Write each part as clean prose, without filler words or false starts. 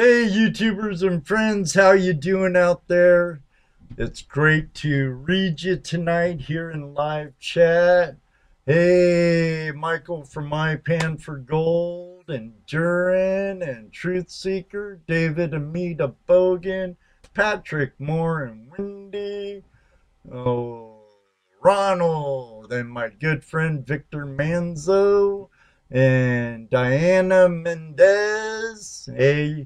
Hey YouTubers and friends, how you doing out there? It's great to read you tonight here in live chat. Hey, Michael from My Pan for Gold, and Duran and Truth Seeker, David Amita Bogan, Patrick Moore and Wendy, oh, Ronald, and my good friend Victor Manzo, and Diana Mendez. Hey,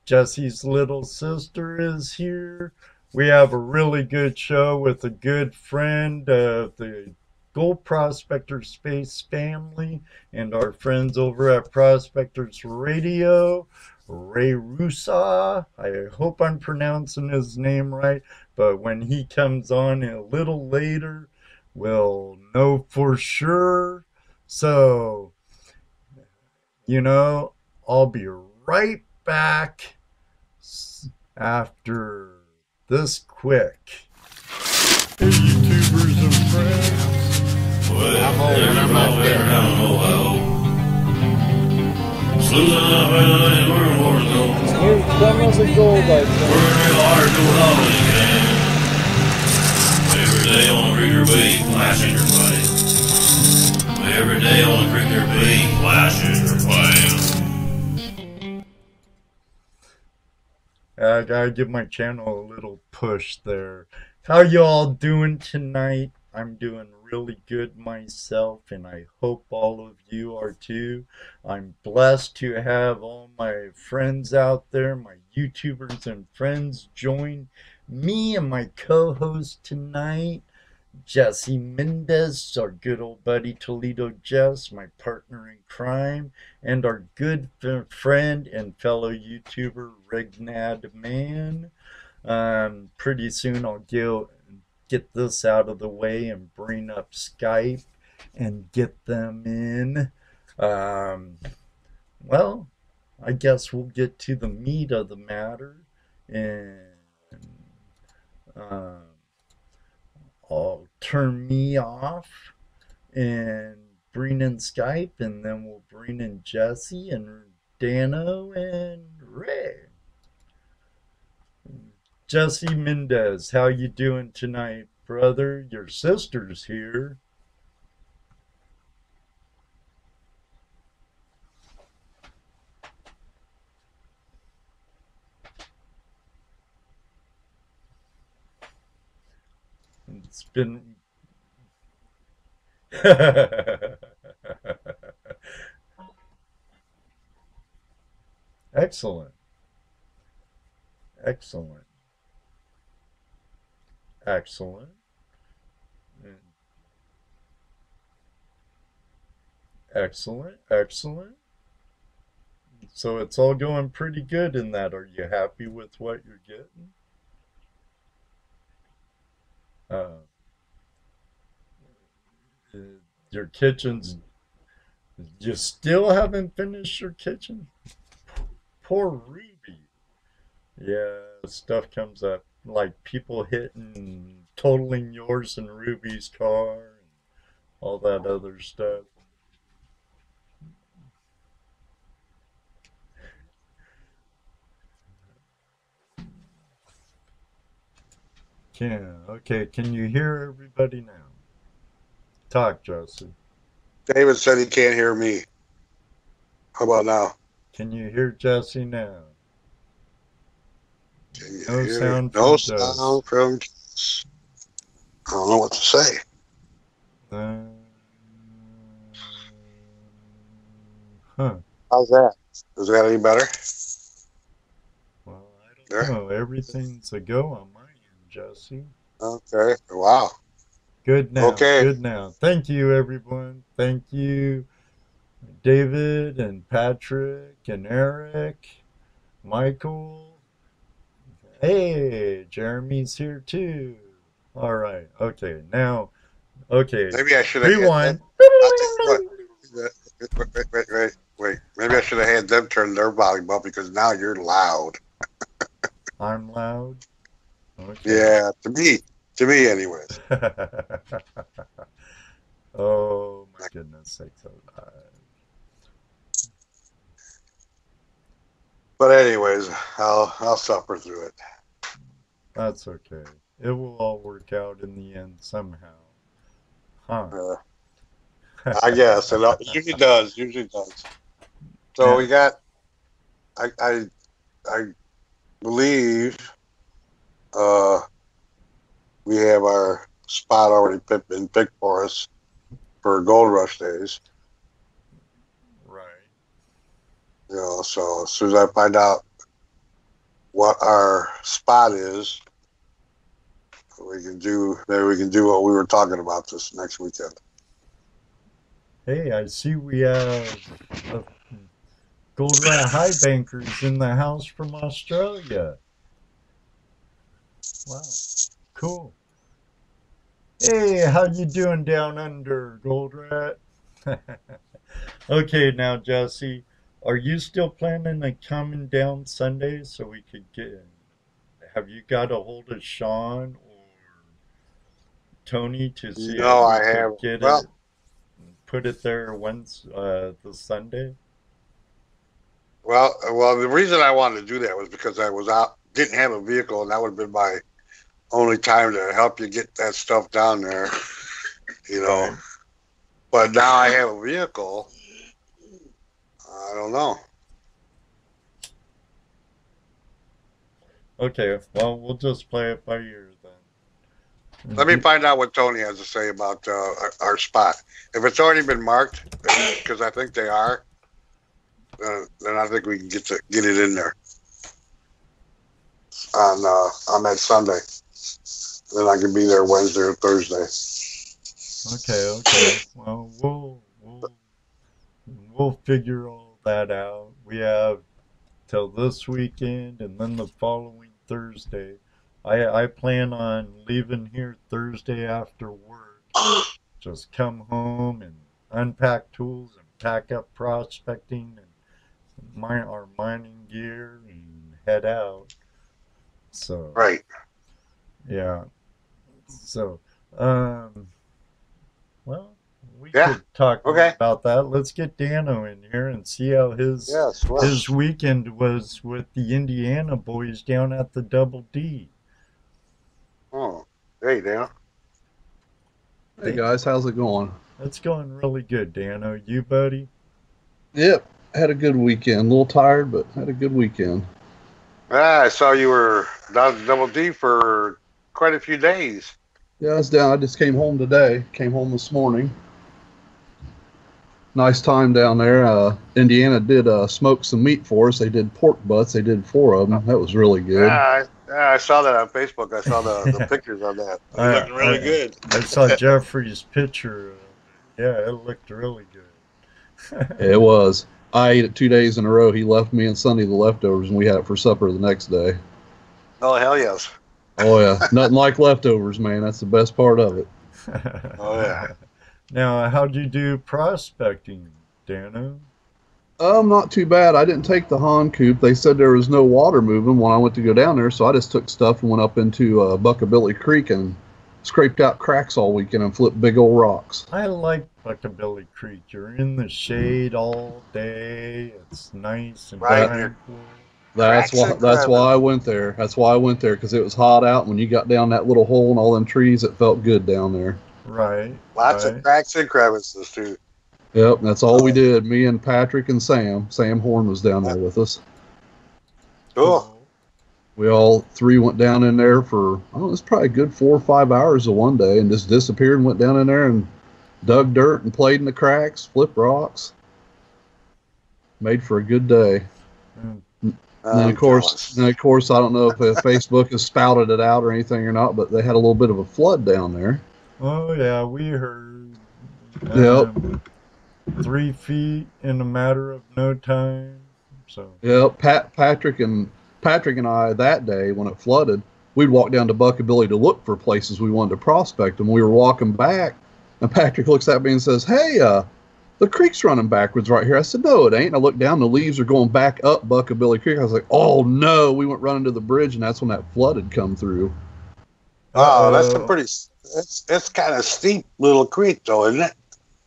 Jesse's little sister is here. We have a really good show with a good friend of the Gold Prospector Space family and our friends over at Prospectors Radio. Ray Rusaw. I hope I'm pronouncing his name right, but when he comes on a little later, we'll know for sure. So, I'll be right back after this quick. Hey, YouTubers and friends. Well, I'm all there down in Ohio. Sleuthing up in where wars go. Here's some of the gold I found. Working real hard doing all we can. Every day on a creek or beat, flashing your face. Every day on a creek or beat, flashing your face. I gotta give my channel a little push there. How y'all doing tonight? I'm doing really good myself, and I hope all of you are too. I'm blessed to have all my friends out there, my YouTubers and friends, join me and my co-host tonight, Jesse Mendez, our good old buddy ToledoJess, my partner in crime, and our good friend and fellow YouTuber, Regnad Man. Pretty soon I'll get this out of the way and bring up Skype and get them in. Well, I guess we'll get to the meat of the matter, and I'll turn me off and bring in Skype, and then we'll bring in Jesse and Dano and Ray. Jesse Mendez, how you doing tonight, brother? Your sister's here. It's been excellent. Excellent. Excellent. Excellent. Excellent. So it's all going pretty good in that. Are you happy with what you're getting? Your kitchen's, you still haven't finished your kitchen? Poor Ruby. Yeah, stuff comes up like people hitting, totaling yours and Ruby's car and all that other stuff. Okay, can you hear everybody now? Talk, Jesse. David said he can't hear me. How about now? Can you hear Jesse now? No sound from Jess. I don't know what to say. How's that? Is that any better? Well, I don't know. Everything's a go on my end, Jesse. Okay. Wow. Good now. Okay. Good now. Thank you, everyone. Thank you, David and Patrick and Eric, Michael. Hey, Jeremy's here too. All right. Okay. Now, okay. Maybe I should have rewind. Wait. Maybe I should have had them turn their volume up because now you're loud. I'm loud. Okay. Yeah, to me, anyways. Oh my goodness sakes alive. But anyways, I'll suffer through it. That's okay. It will all work out in the end somehow. Huh. I guess it usually does. So we got. I believe we have our spot already been picked for us for Gold Rush days. Right. You know, so as soon as I find out what our spot is, maybe we can do what we were talking about this next weekend. Hey, I see we have a Gold Rat High Bankers in the house from Australia. Wow, cool. Hey, how you doing down under, Gold Rat? Okay, now Jesse, are you still planning on coming down Sunday so we could get? Have you got a hold of Sean or Tony to see if No, we I could haven't. get Well, it, put it there once the Sunday? well, the reason I wanted to do that was because I was out, didn't have a vehicle, and that would have been my only time to help you get that stuff down there, you know. Right. But now I have a vehicle. I don't know. Okay, well, we'll just play it by ear then. Let me find out what Tony has to say about our spot. If it's already been marked, because I think they are, then I think we can get it in there on that Sunday. Then I can be there Wednesday or Thursday. Okay. Well, we'll figure all that out. We have till this weekend and then the following Thursday. I plan on leaving here Thursday after work. Just come home and unpack tools and pack up prospecting and our mining gear and head out. So Right. yeah. So well, we Yeah. could talk more Okay. about that. Let's get Dano in here and see how Yes. Well, his weekend was with the Indiana boys down at the Double D. oh, hey, Dan. Hey guys, how's it going? It's going really good, Dano. You, buddy? Yep, had a good weekend. A little tired, but had a good weekend. I saw you were down at Double D for quite a few days. Yeah, I was down. I just came home today. Came home this morning. Nice time down there. Indiana did smoke some meat for us. They did pork butts. They did 4 of them. That was really good. Yeah, I saw that on Facebook. I saw the pictures on that. It looked really good. I saw Jeffrey's picture. Yeah, it looked really good. It was. I ate it 2 days in a row. He left me and Sunday the leftovers, and we had it for supper the next day. Oh, hell yes. Oh, yeah. Nothing like leftovers, man. That's the best part of it. Oh, yeah. Now, how'd you do prospecting, Dano? Not too bad. I didn't take the Han coop. They said there was no water moving when I went to go down there, so I just took stuff and went up into Buckabilly Creek and scraped out cracks all weekend and flipped big old rocks. I like Buckabilly Creek. You're in the shade all day. It's nice and Right. tranquil. That's why I went there. That's why I went there, because it was hot out. When you got down that little hole and all them trees, it felt good down there. Right. Lots right. of cracks and crevices, too. Yep, that's all we did. Me and Patrick and Sam. Sam Horn was down there with us. Cool. We all 3 went down in there for, I don't know, it was probably a good 4 or 5 hours of one day and just disappeared and went down in there and dug dirt and played in the cracks, flipped rocks. Made for a good day. Mm. And then, of course, I don't know if Facebook has spouted it out or anything or not, but they had a little bit of a flood down there. Oh, yeah, we heard. Yep. 3 feet in a matter of no time. So. Yep. Patrick and I that day when it flooded, we'd walk down to Buckabilly to look for places we wanted to prospect. And we were walking back, and Patrick looks at me and says, "Hey, the creek's running backwards right here." I said, "No, it ain't." And I looked down, the leaves are going back up Buckabilly Creek. I was like, "Oh no!" We went running to the bridge, and that's when that flood had come through. Oh, that's a pretty. It's kind of steep little creek, though, isn't it?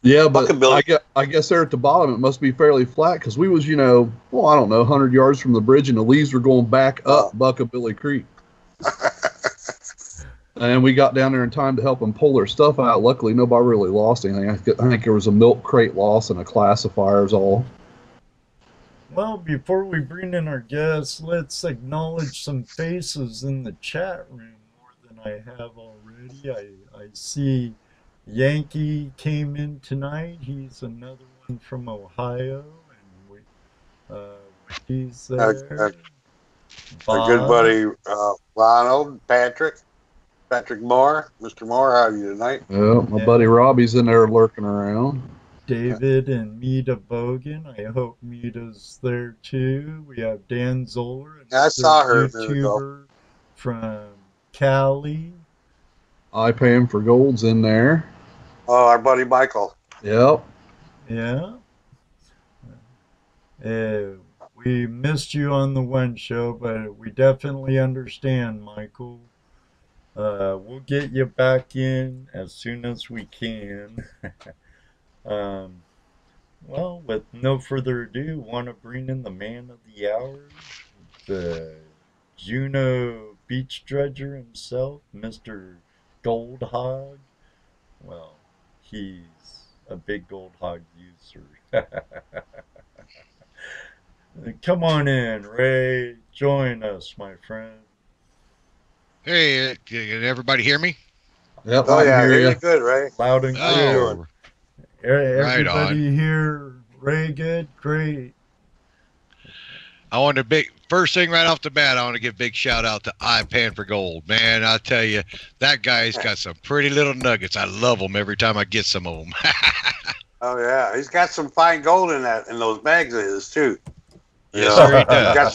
Yeah, but Buckabilly. I guess there at the bottom it must be fairly flat because we was, well, I don't know, 100 yards from the bridge, and the leaves were going back up Buckabilly Creek. And we got down there in time to help them pull their stuff out. Luckily, nobody really lost anything. I think there was a milk crate loss and a classifier's all. Well, before we bring in our guests, let's acknowledge some faces in the chat room more than I have already. I see Yankee came in tonight. He's another one from Ohio, and he's there. Our good buddy Ronald, Patrick Moore. Mr. Moore, how are you tonight? Well, my buddy Robbie's in there lurking around. David and Mita Bogan. I hope Mita's there too. We have Dan Zoller, I saw her YouTuber from Cali. iPam for Gold's in there. Oh, our buddy Michael. Yep. Yeah. We missed you on the one show, but we definitely understand, Michael. We'll get you back in as soon as we can. Well, with no further ado, want to bring in the man of the hour, the Juneau beach dredger himself, Mr. Gold Hog. Well, he's a big Gold Hog user. Come on in, Ray. Join us, my friend. Hey, can everybody hear me? Yep. Oh, yeah, hear really you. good, Ray. Loud and clear. Oh, Everybody here, Ray, good? Great. I want to first thing right off the bat, I want to give a big shout out to iPan for Gold. Man, I tell you, that guy's got some pretty little nuggets. I love them every time I get some of them. Oh yeah, he's got some fine gold in those bags of his too. Yes, sir, he does.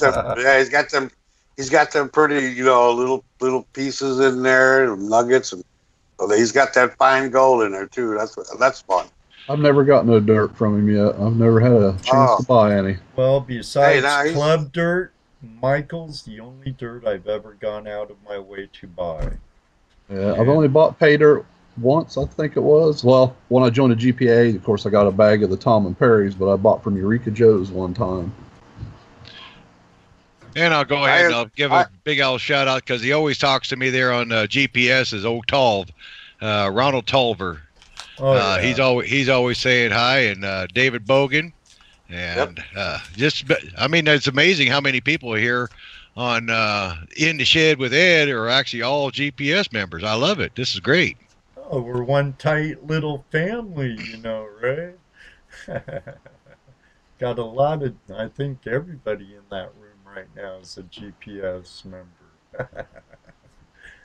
He's got them pretty, little pieces in there, nuggets, and he's got that fine gold in there too. That's fun. I've never got no dirt from him yet. I've never had a chance to buy any. Well, besides club dirt, Michael's the only dirt I've ever gone out of my way to buy. Yeah, I've only bought pay dirt once, I think it was. Well, when I joined the GPA, of course, I got a bag of the Tom and Perry's, but I bought from Eureka Joe's one time. And I'll go ahead and I'll give a big old shout out because he always talks to me there on GPS as old Tolv, Ronald Tolver. Oh, yeah. He's always saying hi, and David Bogan, and it's amazing how many people here on In the Shed with Ed are actually all GPS members. I love it. This is great. Oh, we're one tight little family, right? Got a lot of, I think everybody in that room right now is a GPS member.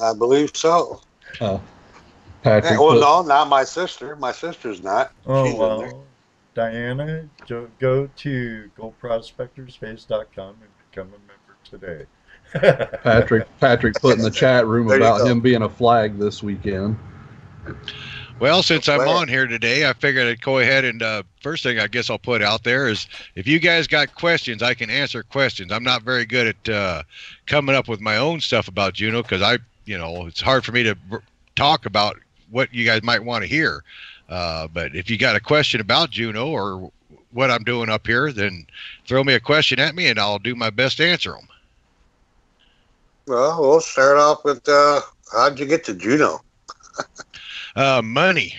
I believe so. Patrick. Well, no, not my sister. My sister's not. Oh, She's in there. Diana, go to goldprospectorspace.com and become a member today. Patrick put in the chat room about him being a flag this weekend. Well, since I'm on here today, I figured I'd go ahead and first thing I guess I'll put out there is if you guys got questions, I can answer questions. I'm not very good at coming up with my own stuff about Juneau because it's hard for me to talk about what you guys might want to hear. But if you got a question about Juneau or what I'm doing up here, then throw me a question at me and I'll do my best to answer them. Well, we'll start off with how'd you get to Juneau? Money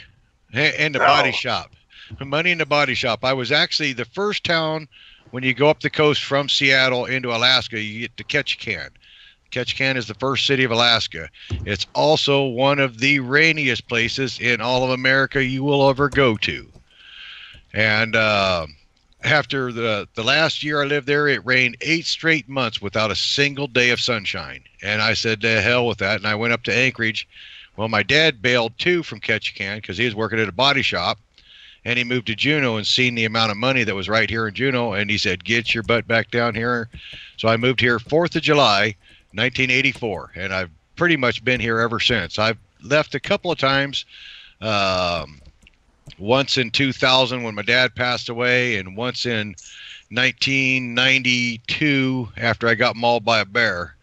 and the body shop. Money in the body shop. I was actually the first town when you go up the coast from Seattle into Alaska, you get to Ketchikan. Ketchikan is the first city of Alaska. It's also one of the rainiest places in all of America you will ever go to. And after the last year I lived there, it rained 8 straight months without a single day of sunshine. And I said, to hell with that. And I went up to Anchorage. Well, my dad bailed too from Ketchikan because he was working at a body shop. And he moved to Juneau and seen the amount of money that was right here in Juneau. And he said, get your butt back down here. So I moved here 4th of July, 1984. And I've pretty much been here ever since. I've left a couple of times. Once in 2000 when my dad passed away, and once in 1992 after I got mauled by a bear.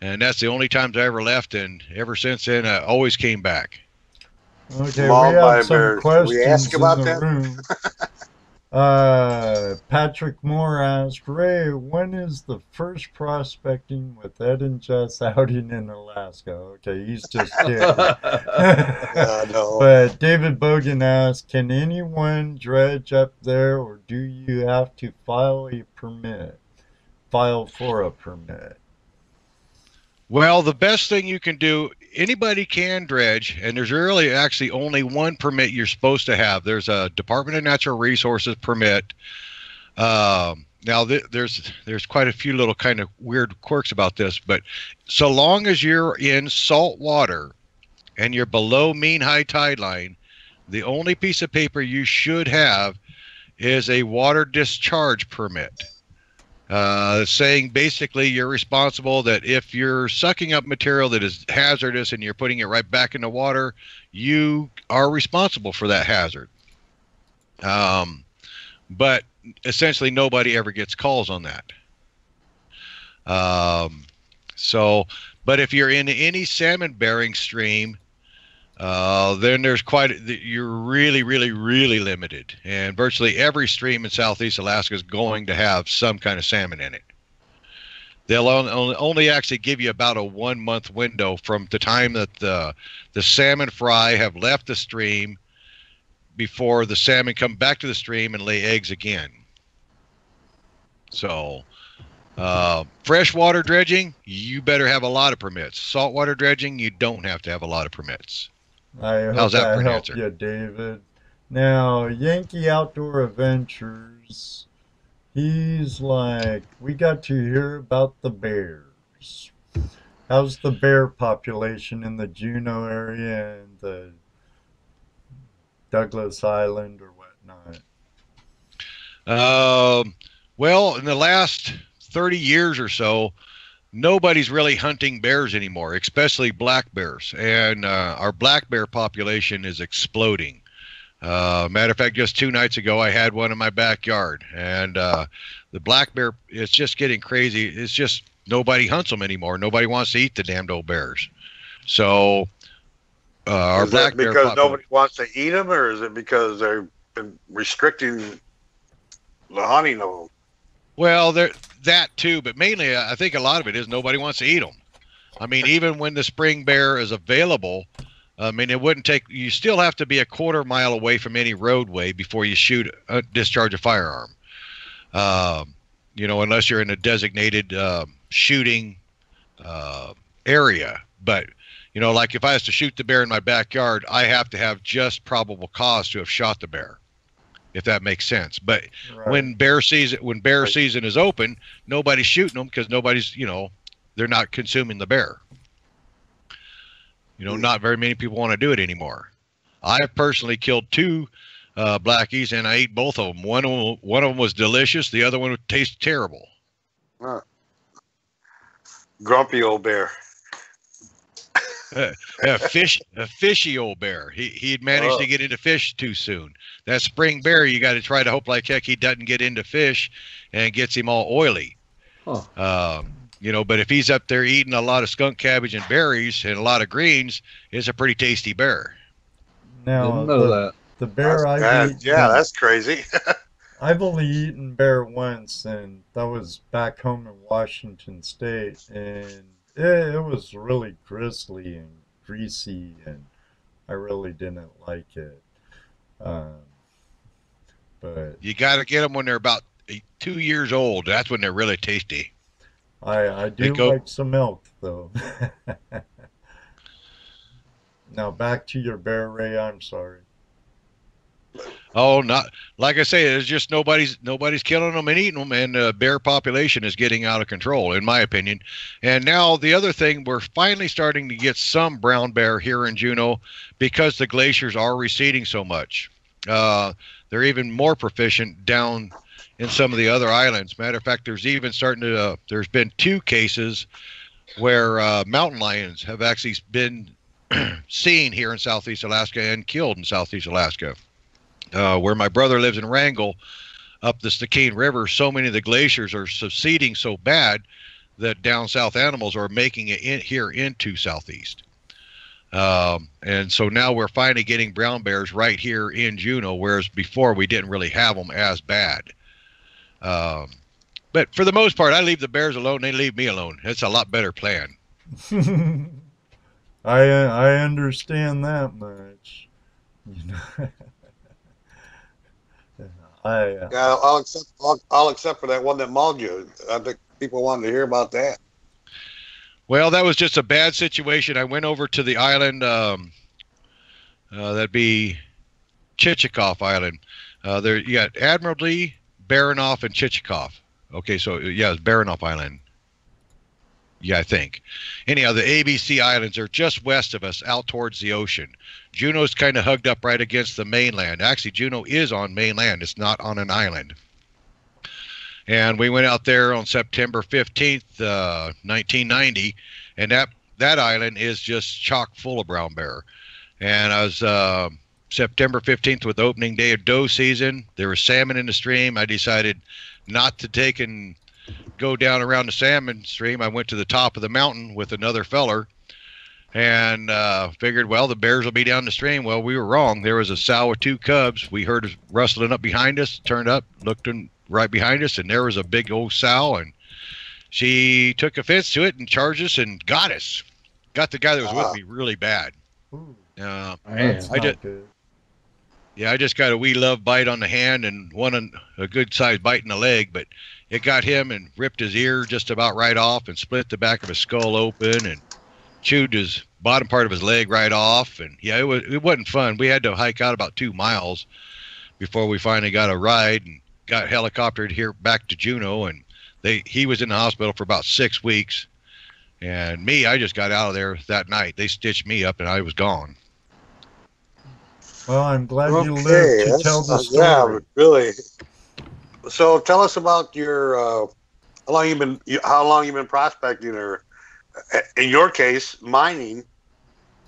And that's the only times I ever left, and ever since then I always came back. Okay, Mauled we by have some bears. questions We ask in about the that? room. Patrick Moore asked, Ray, when is the first prospecting with Ed and Jess outing in Alaska? Okay, he's just kidding. Yeah, no. But David Bogan asked, can anyone dredge up there, or do you have to file for a permit? Well, the best thing you can do, anybody can dredge, and there's really actually only one permit you're supposed to have. There's a Department of Natural Resources permit. Now, there's quite a few little kind of weird quirks about this, but so long as you're in salt water and you're below mean high tide line, the only piece of paper you should have is a water discharge permit. Saying basically you're responsible that if you're sucking up material that is hazardous and you're putting it right back in the water, you are responsible for that hazard. But essentially nobody ever gets calls on that. But if you're in any salmon bearing stream, then you're really, really, really limited. And virtually every stream in Southeast Alaska is going to have some kind of salmon in it. They'll only actually give you about a 1 month window from the time that the salmon fry have left the stream before the salmon come back to the stream and lay eggs again. So freshwater dredging, you better have a lot of permits. Saltwater dredging, you don't have to have a lot of permits. I hope How's that that for an helped answer? you, David. Now, Yankee Outdoor Adventures, he's like, we got to hear about the bears. How's the bear population in the Juneau area and the Douglas Island or whatnot? Well, in the last 30 years or so, nobody's really hunting bears anymore, especially black bears. And our black bear population is exploding. Matter of fact, just 2 nights ago, I had one in my backyard. And the black bear, it's just getting crazy. It's just nobody hunts them anymore. Nobody wants to eat the damned old bears. So our Is black that bear because population. nobody wants to eat them, or is it because they've been restricting the hunting of them? Well, that too, but mainly I think a lot of it is nobody wants to eat them. I mean, even when the spring bear is available, I mean, it wouldn't take, you still have to be a 1/4 mile away from any roadway before you discharge a firearm. Unless you're in a designated shooting area. But, like if I was to shoot the bear in my backyard, I have to have just probable cause to have shot the bear, if that makes sense. But Right. when bear season is open, nobody's shooting them because nobody's, they're not consuming the bear. Not very many people want to do it anymore. I have personally killed 2 blackies, and I ate both of them. One of them was delicious. The other one would taste terrible. Grumpy old bear. A fishy old bear. He'd managed to get into fish too soon. That spring bear, you got to try to hope like heck he doesn't get into fish and gets him all oily. Huh. But if he's up there eating a lot of skunk cabbage and berries and a lot of greens, it's a pretty tasty bear. Now, Didn't know that. the bear Yeah, that's crazy. I've only eaten bear once, and that was back home in Washington State, and it was really grisly and greasy, and I really didn't like it. But You got to get them when they're about 2 years old. That's when they're really tasty. I do like some milk, though. Now back to your bear, Ray. I'm sorry. Oh, not like I say. There's just nobody's killing them and eating them, and the bear population is getting out of control, in my opinion. And now the other thing, we're finally starting to get some brown bear here in Juneau because the glaciers are receding so much. They're even more proficient down in some of the other islands. Matter of fact, there's been 2 cases where mountain lions have actually been seen here in Southeast Alaska and killed in Southeast Alaska. Where my brother lives in Wrangell, up the Stikine River, so many of the glaciers are subsiding so bad that down south animals are making it here into Southeast. And so now we're finally getting brown bears right here in Juneau, whereas before we didn't really have them as bad. But for the most part, I leave the bears alone. They leave me alone. It's a lot better plan. I understand that much. You know, Yeah, I'll accept for that one that mauled you. I think people wanted to hear about that. Well, that was just a bad situation. I went over to the island, that'd be Chichikov Island. There you got Admiralty, Baranoff, and Chichikov. Okay, so yeah, it's Baranoff Island. Yeah, I think. Anyhow, the ABC Islands are just west of us, out towards the ocean. Juneau's kind of hugged up right against the mainland. Actually, Juneau is on mainland. It's not on an island. And we went out there on September 15th, 1990, and that island is just chock full of brown bear. And I was September 15th with the opening day of doe season. There was salmon in the stream. I decided not to take and go down around the salmon stream. I went to the top of the mountain with another feller and figured, well, the bears will be down the stream. Well, we were wrong. There was a sow with 2 cubs. We heard it rustling up behind us, turned up, looked right behind us, and there was a big old sow, and she took offense to it and charged us and got us. Got the guy that was with me really bad. I just got a wee love bite on the hand and a good sized bite in the leg, but it got him and ripped his ear just about right off and split the back of his skull open and chewed his bottom part of his leg right off. And yeah, it wasn't fun. We had to hike out about 2 miles before we finally got a ride and got helicoptered here back to Juneau. And he was in the hospital for about 6 weeks. And me, I just got out of there that night. They stitched me up and I was gone. Well, I'm glad you lived to tell the story. Yeah, really. So tell us about your how long you been prospecting, or in your case, mining.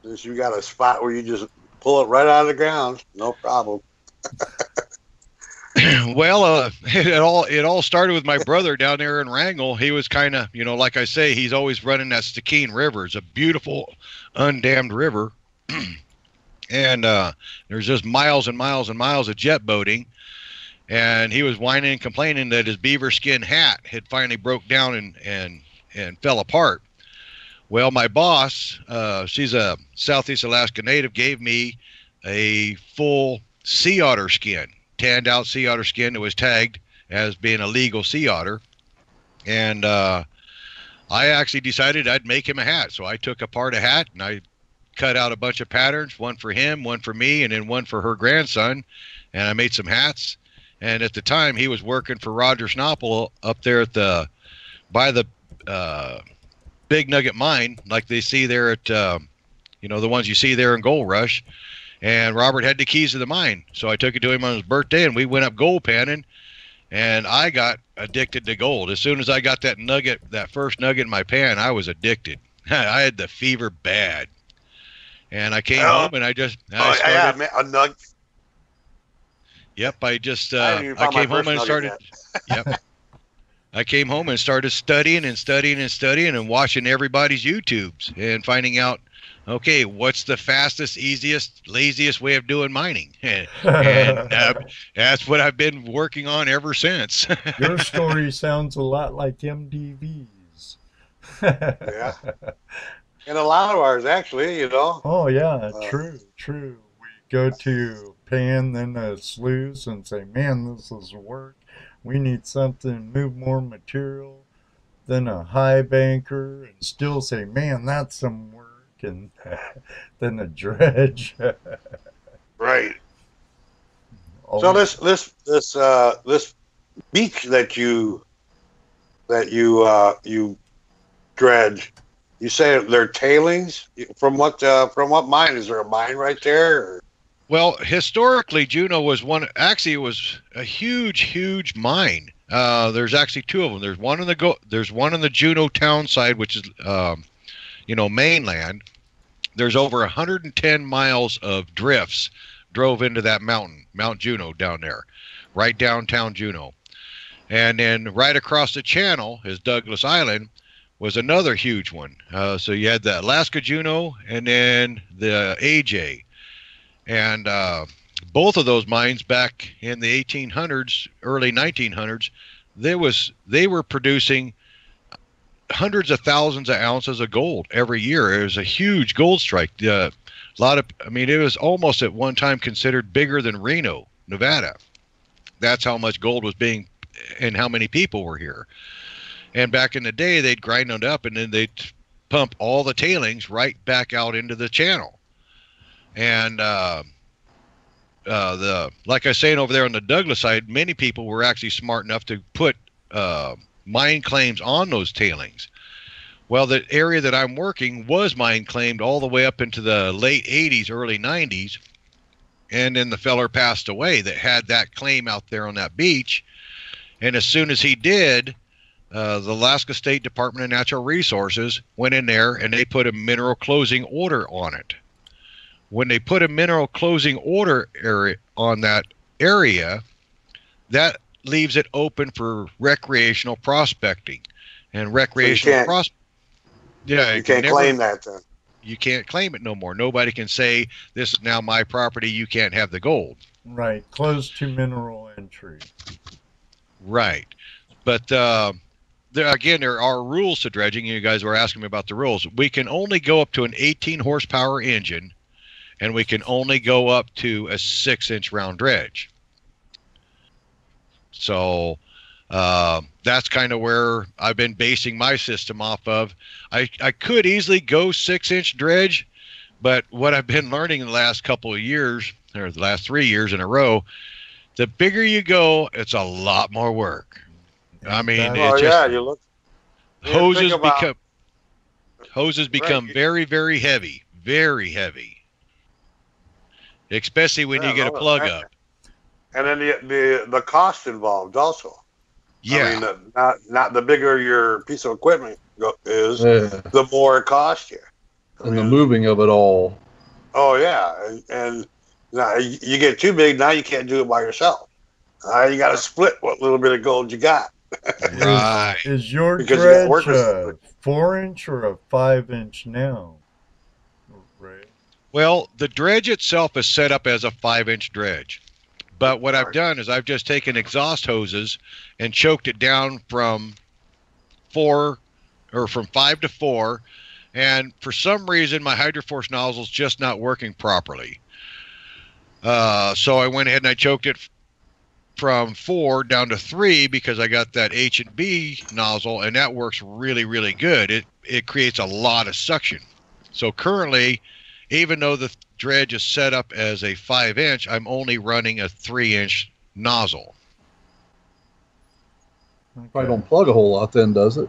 Since you got a spot where you just pull it right out of the ground, no problem. Well, it all started with my brother down there in Wrangell. He was kind of, like I say, he's always running that Stikine River. It's a beautiful, undammed river. And there's just miles and miles and miles of jet boating. And he was whining and complaining that his beaver skin hat had finally broke down and fell apart. Well, my boss, she's a Southeast Alaska native, gave me a full sea otter skin, tanned out sea otter skin that was tagged as being a legal sea otter. And I actually decided I'd make him a hat. So I took apart a hat and I cut out a bunch of patterns, one for him, one for me, and then one for her grandson. And I made some hats. And at the time, he was working for Roger Schnoppel up there by the Big Nugget Mine, like they see there at, the ones you see there in Gold Rush. And Robert had the keys to the mine. So I took it to him on his birthday, and we went up gold panning. And I got addicted to gold. As soon as I got that first nugget in my pan, I was addicted. I had the fever bad. And I came home and I started. A nugget. Yep, I came home and started. Yep, I came home and started studying and watching everybody's YouTubes and finding out, okay, what's the fastest, easiest, laziest way of doing mining? and that's what I've been working on ever since. Your story sounds a lot like MDV's. Yeah, and a lot of ours actually, Oh yeah, true. We go to pan, then a sluice, and say, man, this is work. We need something, move more material. Then a high banker, and still say, man, that's some work. And then a dredge. Right. So this beach that you dredge, you say they're tailings from what mine? Is there a mine right there? Or? Well, historically, Juneau was it was a huge mine. There's actually 2 of them. There's one on the Juneau town side, which is mainland. There's over 110 miles of drifts drove into that mountain, Mount Juneau down there, right downtown Juneau. And then right across the channel is Douglas Island, was another huge one. So you had the Alaska Juneau and then the AJ. And both of those mines back in the 1800s, early 1900s, they were producing hundreds of thousands of ounces of gold every year. It was a huge gold strike. It was almost at one time considered bigger than Reno, Nevada. That's how much gold was being, and how many people were here. And back in the day, they'd grind it up, and then they'd pump all the tailings right back out into the channel. And like I was saying over there on the Douglas side, many people were actually smart enough to put mine claims on those tailings. Well, the area that I'm working was mine claimed all the way up into the late 80s, early 90s. And then the feller passed away that had that claim out there on that beach. And as soon as he did, the Alaska State Department of Natural Resources went in there and they put a mineral closing order on it. When they put a mineral closing order on that area, that leaves it open for recreational prospecting. And recreational you can't claim that then. You can't claim it no more. Nobody can say, this is now my property, you can't have the gold. Right. Closed to mineral entry. Right. But there are rules to dredging. You guys were asking me about the rules. We can only go up to an 18 horsepower engine, and we can only go up to a 6-inch round dredge. So that's kind of where I've been basing my system off of. I could easily go 6-inch dredge, but what I've been learning in the last couple of years, or the last 3 years in a row, the bigger you go, it's a lot more work. I mean, hoses become very, very heavy, especially when you get a plug up. And then the cost involved also. Yeah. I mean, not the bigger your piece of equipment is, the more it costs you. And the moving of it all. Oh yeah, and now you get too big. Now you can't do it by yourself. You got to split what little bit of gold you got. Right. Is your dredge a 4-inch or a 5-inch now? Right. Well, the dredge itself is set up as a 5-inch dredge. But what I've done is I've just taken exhaust hoses and choked it down from 5 to 4. And for some reason, my Hydroforce nozzle is just not working properly. So I went ahead and I choked it from 4 down to 3 because I got that H&B nozzle, and that works really, really good. It creates a lot of suction. So currently, even though the dredge is set up as a 5-inch, I'm only running a 3-inch nozzle. Okay. Probably don't plug a whole lot then, does it?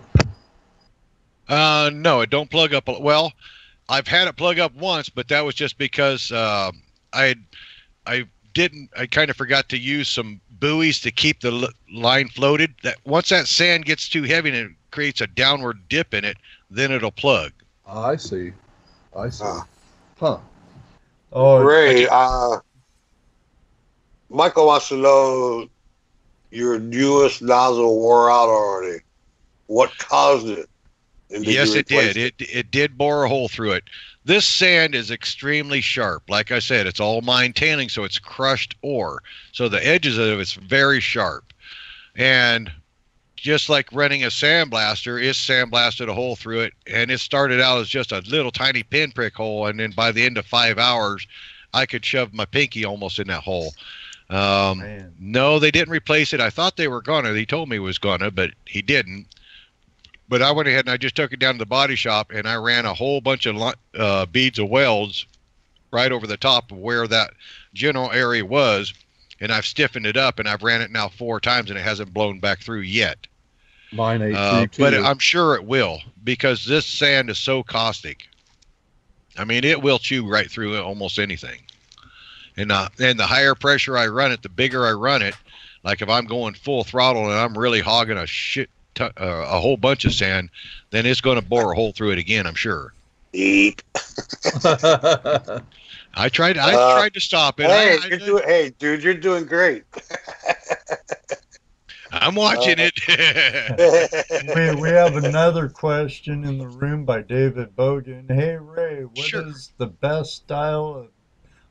No, it don't plug up. Well, I've had it plug up once, but that was just because I kind of forgot to use some buoys to keep the line floated. That once that sand gets too heavy and it creates a downward dip in it, then it'll plug. I see. Huh. Oh, Ray, Michael wants to know, your newest nozzle wore out already. What caused it? Yes, it did. It did bore a hole through it. This sand is extremely sharp. Like I said, it's all mine tailing, so it's crushed ore. So the edges of it's very sharp. And just like running a sandblaster, it sandblasted a hole through it, and it started out as just a little tiny pinprick hole, and then by the end of 5 hours, I could shove my pinky almost in that hole. No, they didn't replace it. I thought they were gonna. He told me he was gonna, but he didn't. But I went ahead and I just took it down to the body shop, and I ran a whole bunch of beads of welds right over the top of where that general area was, and I've stiffened it up, and I've ran it now 4 times, and it hasn't blown back through yet. Mine ate too. But I'm sure it will, because this sand is so caustic. I mean, it will chew right through almost anything. And the higher pressure I run it, the bigger I run it. Like if I'm going full throttle and I'm really hogging a whole bunch of sand, then it's going to bore a hole through it again, I'm sure. Eep. I tried to stop it. Hey, dude, you're doing great. I'm watching it. We have another question in the room by David Bogan. Hey Ray, what Sure. is the best style of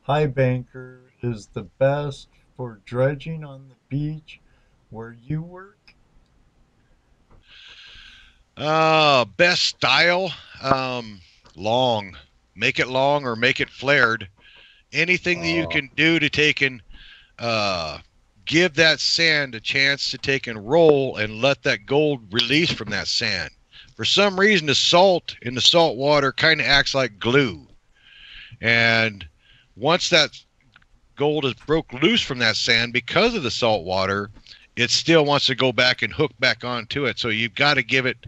high banker is the best for dredging on the beach where you work? Best style, long. Make it long or make it flared. Anything that you can do to take and give that sand a chance to take and roll and let that gold release from that sand. For some reason, the salt in the salt water kind of acts like glue. And once that gold is broke loose from that sand because of the salt water, it still wants to go back and hook back onto it. So you've got to give it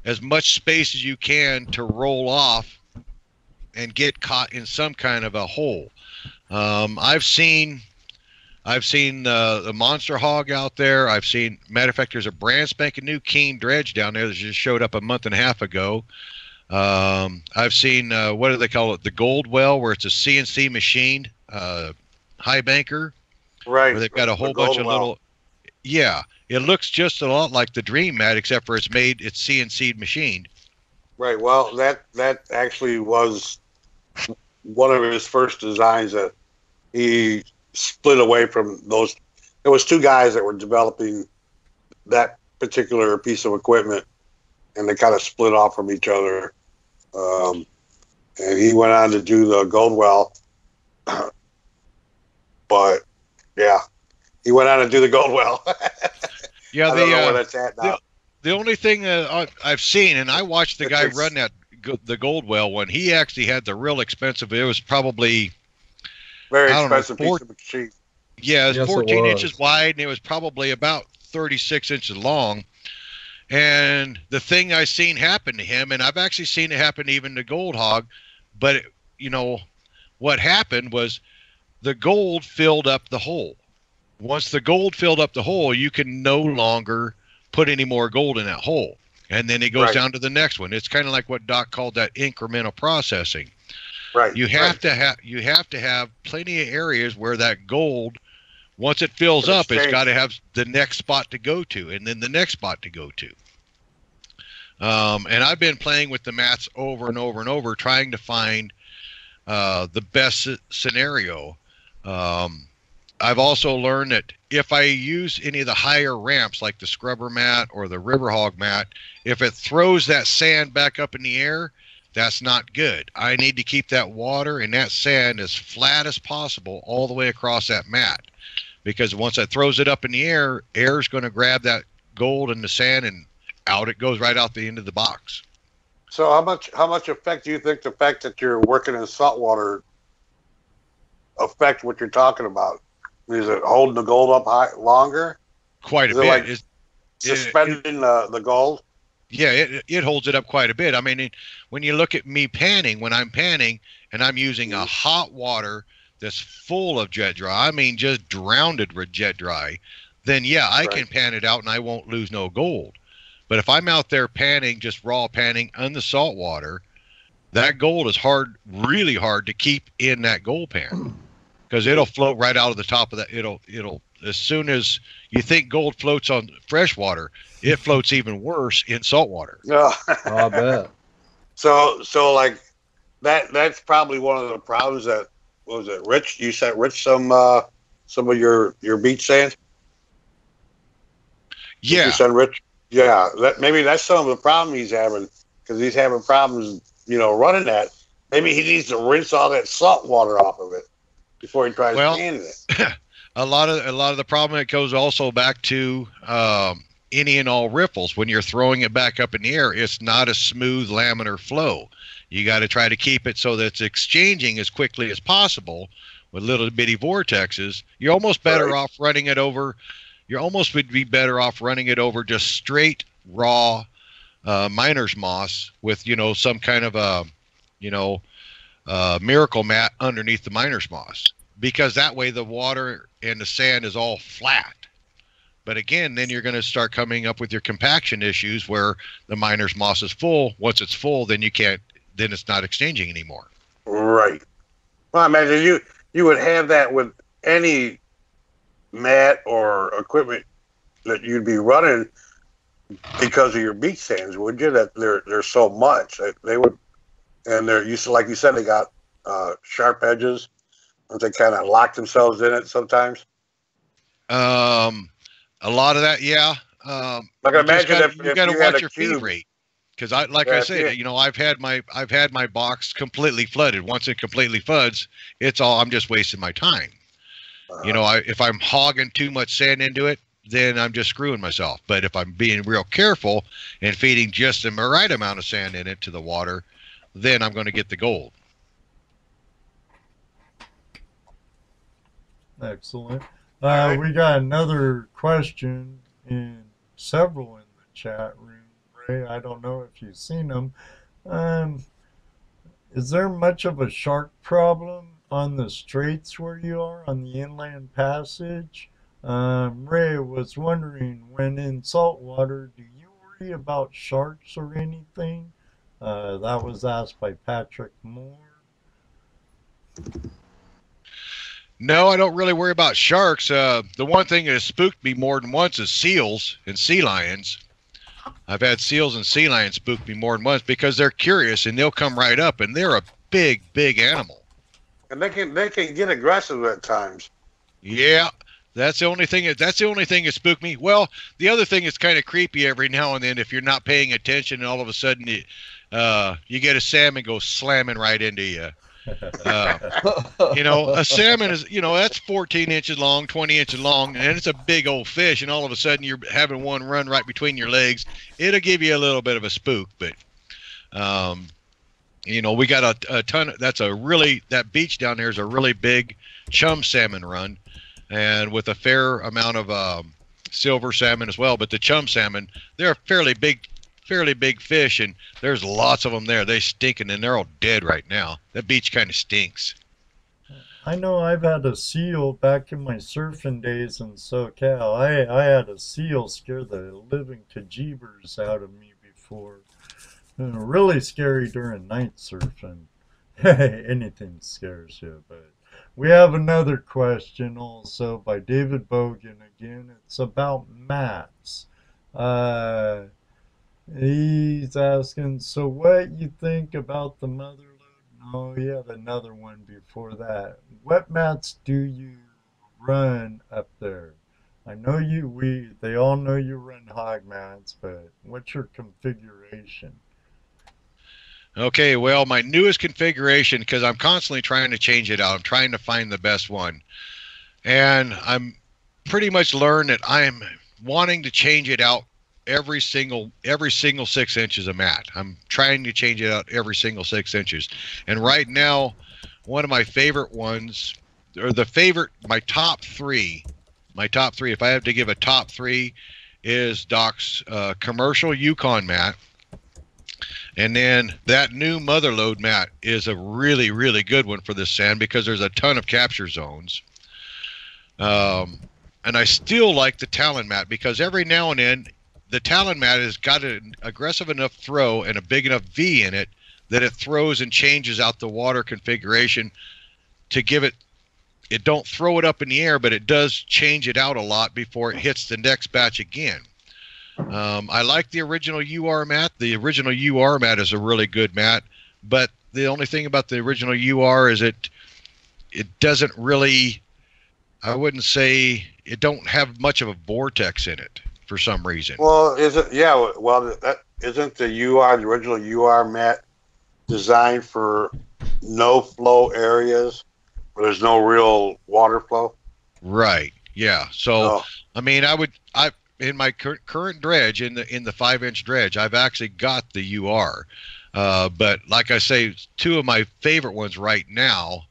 as much space as you can to roll off and get caught in some kind of a hole. I've seen the monster hog out there. I've seen, matter of fact, there's a brand spanking new Keen dredge down there that just showed up a month and a half ago. I've seen, what do they call it? The gold well, where it's a CNC machined high banker. Right. Where they've got a whole bunch of little, yeah, it looks just a lot like the Dream Mat, except for it's CNC machined. Right. Well, that actually was one of his first designs that he split away from those. There was two guys that were developing that particular piece of equipment, and they kind of split off from each other. And he went on to do the Goldwell. But yeah, he went on to do the Goldwell. Yeah, I don't know where that's at now. The only thing I've seen, and I watched the guy run the Goldwell one. He actually had the real expensive. It was probably very expensive piece of machine. Yeah, it was 14 was. inches wide, and it was probably about 36 inches long. And the thing I seen happen to him, and I've actually seen it happen even to Gold Hog, but what happened was the gold filled up the hole. Once the gold filled up the hole, you can no longer put any more gold in that hole. And then it goes down to the next one. It's kind of like what Doc called that incremental processing. Right. You have to have plenty of areas where that gold, once it fills up, it's got to have the next spot to go to, and then the next spot to go to. And I've been playing with the mats over and over and over, trying to find the best scenario. I've also learned that if I use any of the higher ramps, like the scrubber mat or the river hog mat, if it throws that sand back up in the air, that's not good. I need to keep that water and that sand as flat as possible all the way across that mat, because once it throws it up in the air, air's going to grab that gold and the sand, and out it goes right out the end of the box. So how much effect do you think the fact that you're working in saltwater affect what you're talking about? Is it holding the gold up high longer? Quite a bit. Like suspending the gold? Yeah, it holds it up quite a bit. I mean, when you look at me panning, when I'm panning and I'm using a hot water that's full of jet dry, I mean just drowned with jet dry, then yeah, I can pan it out and I won't lose no gold. But if I'm out there panning, just raw panning on the salt water, that gold is really hard to keep in that gold pan, because it'll float right out of the top of that. It'll as soon as you think gold floats on fresh water, it floats even worse in salt water. Yeah, I bet. So like that's probably one of the problems that, what was it, Rich? You sent Rich some of your beach sand? Yeah. Did you send Rich? Yeah, maybe that's some of the problem he's having, because he's having problems, running that. Maybe he needs to rinse all that salt water off of it before he tries panning it. A lot of the problem, it goes also back to any and all riffles. When you're throwing it back up in the air, it's not a smooth laminar flow. You got to try to keep it so that it's exchanging as quickly as possible with little bitty vortexes. You're almost better off running it over. You almost would be better off running it over just straight raw miner's moss with some kind of a miracle mat underneath the miner's moss, because that way the water and the sand is all flat. But again, then you're going to start coming up with your compaction issues where the miner's moss is full. Once it's full, then then it's not exchanging anymore. Right. Well, I imagine you would have that with any mat or equipment that you'd be running because of your beach sands, would you? That there's so much they would, and they're used to, like you said, they got sharp edges, and they kind of lock themselves in it sometimes. A lot of that, yeah. Like imagine you got to you had watch a your cube. feed rate, because I said, you know, I've had my box completely flooded. Once it completely floods, I'm just wasting my time. You know, if I'm hogging too much sand into it, then I'm just screwing myself. But if I'm being real careful and feeding just the right amount of sand in it to the water, then I'm going to get the gold. Excellent. Right. We got another question in several in the chat room. Ray, I don't know if you've seen them. Is there much of a shark problem on the straits where you are on the inland passage? Ray was wondering, when in saltwater, do you worry about sharks or anything? That was asked by Patrick Moore. No, I don't really worry about sharks. The one thing that has spooked me more than once is seals and sea lions. I've had seals and sea lions spook me more than once because they're curious and they'll come right up, and they're a big, big animal. And they can get aggressive at times. Yeah, that's the only thing that spooked me. Well, the other thing is kind of creepy every now and then if you're not paying attention, and all of a sudden you get a salmon go slamming right into you. You know, a salmon is, you know, that's 14 inches long, 20 inches long, and it's a big old fish, and all of a sudden you're having one run right between your legs. It'll give you a little bit of a spook, but you know, we got a ton. That beach down there is a really big chum salmon run, and with a fair amount of silver salmon as well. But the chum salmon, they're a fairly big fish, and there's lots of them there. They stinking, and they're all dead right now. That beach kind of stinks. I know I've had a seal back in my surfing days in SoCal. I had a seal scare the living bejeebers out of me before. Really scary during night surfing. Anything scares you. But we have another question also by David Bogan again. It's about mats. He's asking, so what you think about the mother load? No, you have another one before that. What mats do you run up there? I know they all know you run hog mats, but what's your configuration? Okay, well, my newest configuration, because I'm constantly trying to change it out. I'm trying to find the best one. And I'm pretty much learned that I am wanting to change it out every single 6 inches of mat. I'm trying to change it out every single 6 inches. And right now, one of my favorite ones, or my top three, if I have to give a top three, is Doc's commercial Yukon mat. And then that new Motherlode mat is a really, really good one for this sand because there's a ton of capture zones. And I still like the Talon mat because every now and then the Talon mat has got an aggressive enough throw and a big enough V in it that it throws and changes out the water configuration to give it don't throw it up in the air, but it does change it out a lot before it hits the next batch again. I like the original UR mat. The original UR mat is a really good mat, but the only thing about the original UR is it doesn't really, I wouldn't say, it don't have much of a vortex in it for some reason. Well, isn't the original UR mat designed for no flow areas where there's no real water flow? Right. Yeah. So, I mean, in my current dredge, in the 5-inch dredge, I've actually got the UR. But like I say, two of my favorite ones right now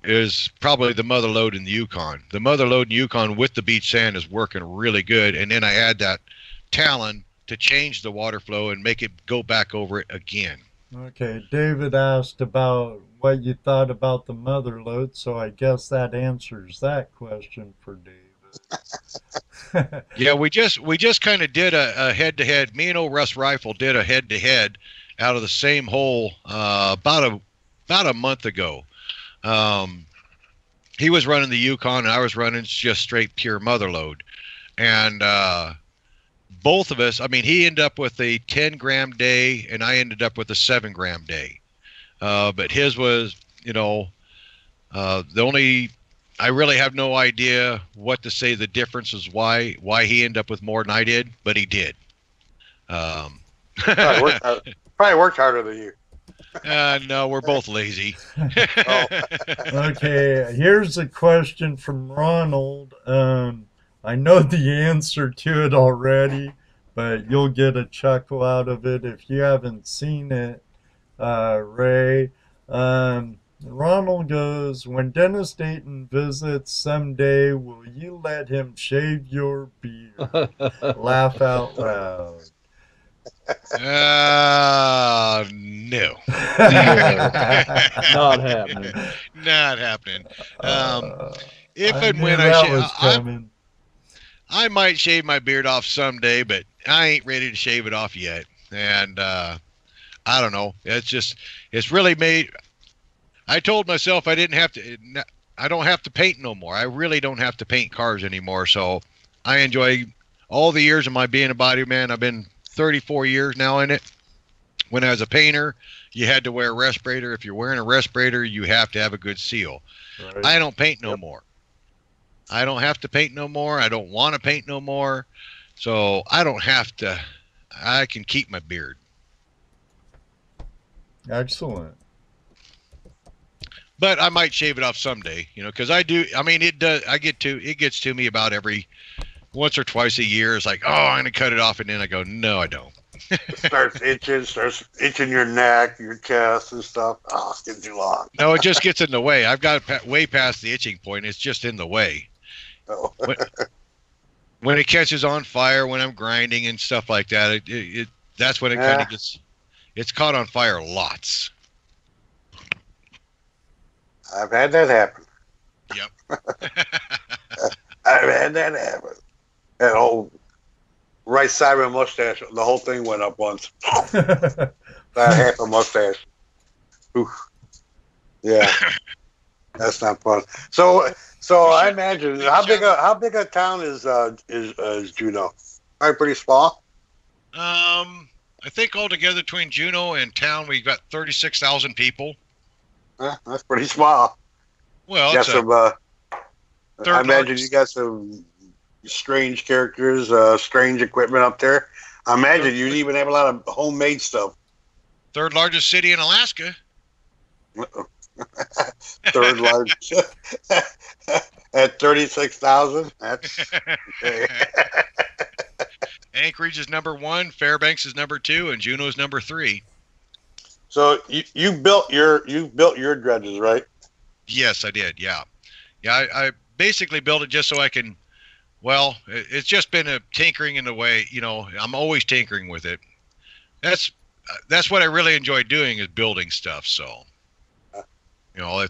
is probably the Motherlode and the Yukon. The Motherlode and Yukon with the beach sand is working really good. And then I add that Talon to change the water flow and make it go back over it again. Okay, David asked about what you thought about the Motherlode, so I guess that answers that question for David. Yeah, we just kind of did a head-to-head. Me and old Russ Rifle did a head-to-head out of the same hole about a month ago. he was running the Yukon, and I was running just straight pure mother load. And both of us, I mean, he ended up with a 10-gram day, and I ended up with a 7-gram day. But his was, you know, the only, I really have no idea what to say the difference is why he ended up with more than I did, but he did. Probably worked harder than you. No, we're both lazy. Oh. Okay, here's a question from Ronald. I know the answer to it already, but you'll get a chuckle out of it if you haven't seen it, Ray. Ronald goes, when Dennis Dayton visits someday, will you let him shave your beard? Laugh out loud. No. Not happening. Not happening. If I and knew when that I was shave, coming. I might shave my beard off someday, but I ain't ready to shave it off yet. And I don't know. It's really made. I told myself I don't have to paint no more. I really don't have to paint cars anymore. So I enjoy all the years of my being a body man. I've been 34 years now in it. When I was a painter, you had to wear a respirator. If you're wearing a respirator, you have to have a good seal. Right. I don't paint no more. I don't have to paint no more. I don't want to paint no more. So I don't have to. I can keep my beard. Excellent. But I might shave it off someday, you know, because I do. I mean, it does. It gets to me about every once or twice a year. It's like, oh, I'm gonna cut it off, and then I go, no, I don't. It starts itching your neck, your chest, and stuff. Oh, it's getting too long. No, it just gets in the way. I've got it way past the itching point. It's just in the way. Oh. When it catches on fire, when I'm grinding and stuff like that, that's when it kind of gets. It's caught on fire lots. I've had that happen. Yep. I've had that happen. That whole right side of my mustache, the whole thing went up once. That half a mustache. Oof. Yeah, that's not fun. So I imagine how big a town is Juneau? Probably pretty small. I think altogether between Juneau and town, we've got 36,000 people. That's pretty small. Well, I imagine you got some strange characters, strange equipment up there. I imagine you'd even have a lot of homemade stuff. Third largest city in Alaska. Third largest at 36,000. That's okay. Anchorage is #1, Fairbanks is #2, and Juneau is #3. So you built your dredges, right? Yes, I did. Yeah. I basically built it just so I can. Well, it's just been a tinkering in the way. You know, I'm always tinkering with it. That's what I really enjoy doing is building stuff. So, you know,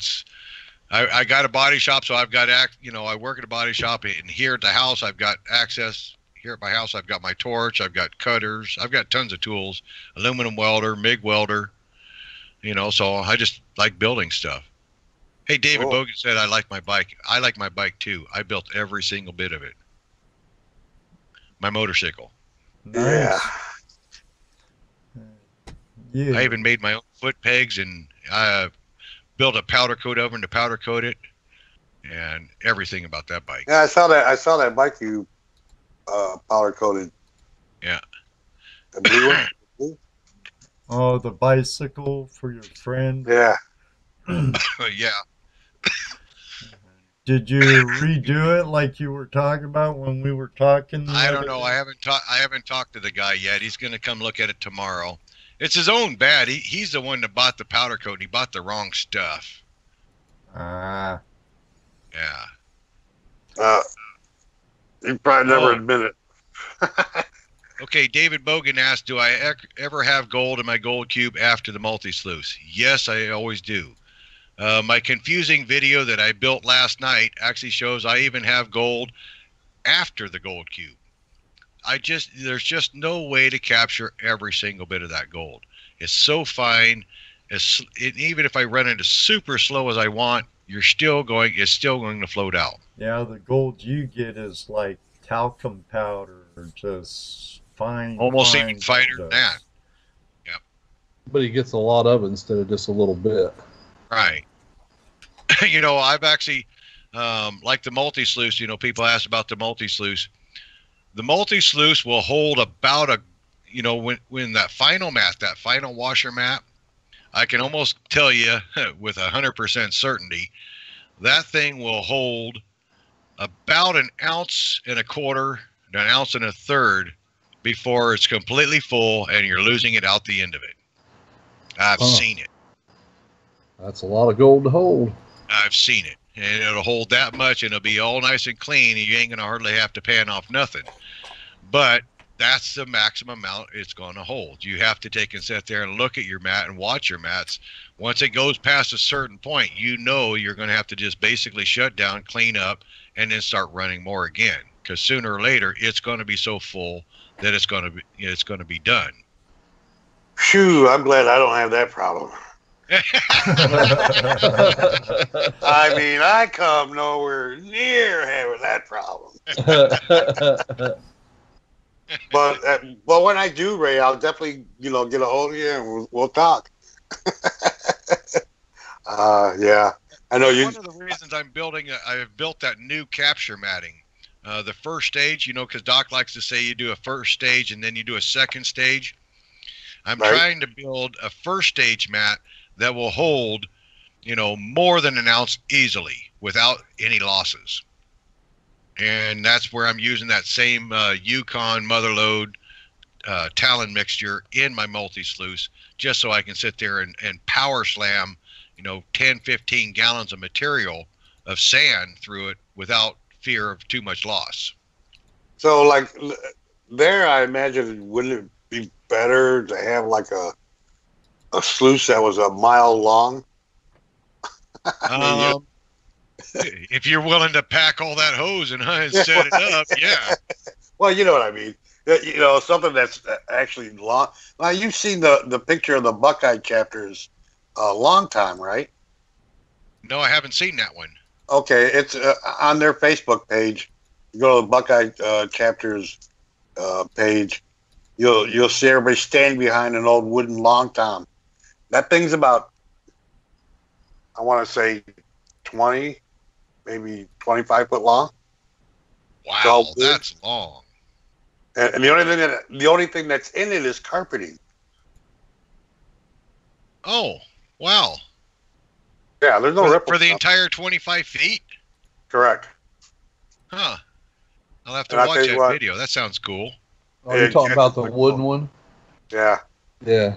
I got a body shop, so I've got I work at a body shop, and here at the house I've got access. Here at my house I've got my torch, I've got cutters, I've got tons of tools, aluminum welder, MIG welder. You know, so I just like building stuff. Hey, David Bogan said I like my bike. I like my bike too. I built every single bit of it. My motorcycle. Nice. Yeah. I even made my own foot pegs, and I built a powder coat oven to powder coat it, and everything about that bike. Yeah, I saw that bike you powder coated. Yeah. The blue one? Oh, the bicycle for your friend. Yeah. Yeah. Did you redo it like you were talking about when we were talking? I don't know. I haven't talked to the guy yet. He's going to come look at it tomorrow. It's his own bad. He's the one that bought the powder coat, and he bought the wrong stuff. Ah. Yeah. You probably never admit it. Okay, David Bogan asked, do I ever have gold in my gold cube after the multi-sluice? Yes, I always do. My confusing video that I built last night actually shows I even have gold after the gold cube. There's just no way to capture every single bit of that gold. It's so fine. Even if I run it as super slow as I want, it's still going to float out. Yeah, the gold you get is like talcum powder, or just fine. Almost fine even finer than dust. that. But he gets a lot of it instead of just a little bit. Right. I've actually, like the multi-sluice, people ask about the multi-sluice. The multi-sluice will hold about when that final mat, that final washer mat, I can almost tell you with 100% certainty, that thing will hold about 1.25 ounces, an ounce and a third before it's completely full and you're losing it out the end of it. I've seen it. That's a lot of gold to hold. I've seen it. And it'll hold that much, and it'll be all nice and clean, and you ain't going to hardly have to pan off nothing. But that's the maximum amount it's going to hold. You have to take and sit there and look at your mat and watch your mats. Once it goes past a certain point, you're going to have to just basically shut down, clean up, and then start running more again. Because sooner or later, it's going to be so full that it's going to be done. Phew, I'm glad I don't have that problem. I mean, I come nowhere near having that problem. But when I do, Ray, I'll definitely, get a hold of you and we'll talk. Yeah, I know you. One of the reasons I've built that new capture matting. The first stage, because Doc likes to say you do a first stage and then you do a second stage. I'm trying to build a first stage mat that will hold, more than 1 ounce easily without any losses. And that's where I'm using that same Yukon Motherlode Talon mixture in my multi-sluice, just so I can sit there and power slam, 10, 15 gallons of material of sand through it without fear of too much loss. So, like, there, I imagine, wouldn't it be better to have like a sluice that was a mile long? If you're willing to pack all that hose and set it up, yeah. Well, you know what I mean. Something that's actually long. Now, you've seen the picture of the Buckeye chapters a long time, right? No, I haven't seen that one. Okay, it's on their Facebook page. You go to the Buckeye chapters page. You'll see everybody standing behind an old wooden long tom. That thing's about, I want to say, 20, maybe 25 foot long. Wow, that's long. And the only thing that's in it is carpeting. Oh, wow. Yeah, there's no ripple for the entire 25 feet. Correct. Huh. I'll have to watch that video. That sounds cool. Oh, you're talking about the wooden one? Yeah. Yeah.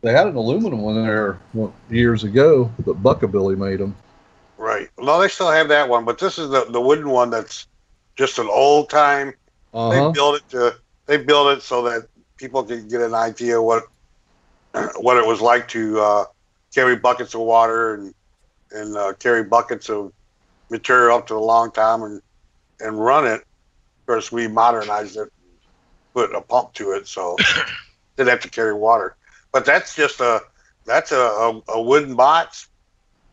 They had an aluminum one there years ago, but Buckabilly made them. Right. No, they still have that one, but this is the wooden one that's just an old time. They built it so that people can get an idea what it was like to carry buckets of water and carry buckets of material up to the long tom and run it. Of course, we modernized it, put a pump to it, so didn't have to carry water. But that's just a wooden box,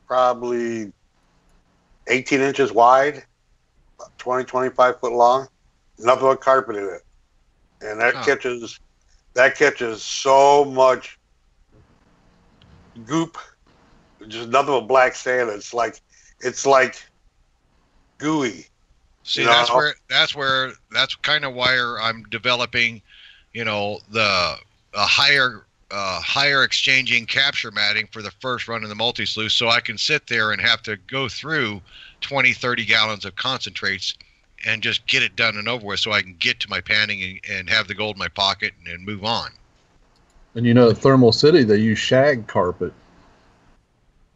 probably 18 inches wide, 20, 25 foot long, nothing but carpet in it. And that catches so much goop, just nothing but black sand. It's like gooey. See, that's kind of why I'm developing, the higher exchanging capture matting for the first run in the multi-sluice, so I can sit there and have to go through 20, 30 gallons of concentrates and just get it done and over with, so I can get to my panning and have the gold in my pocket and move on. And Thermal City, they use shag carpet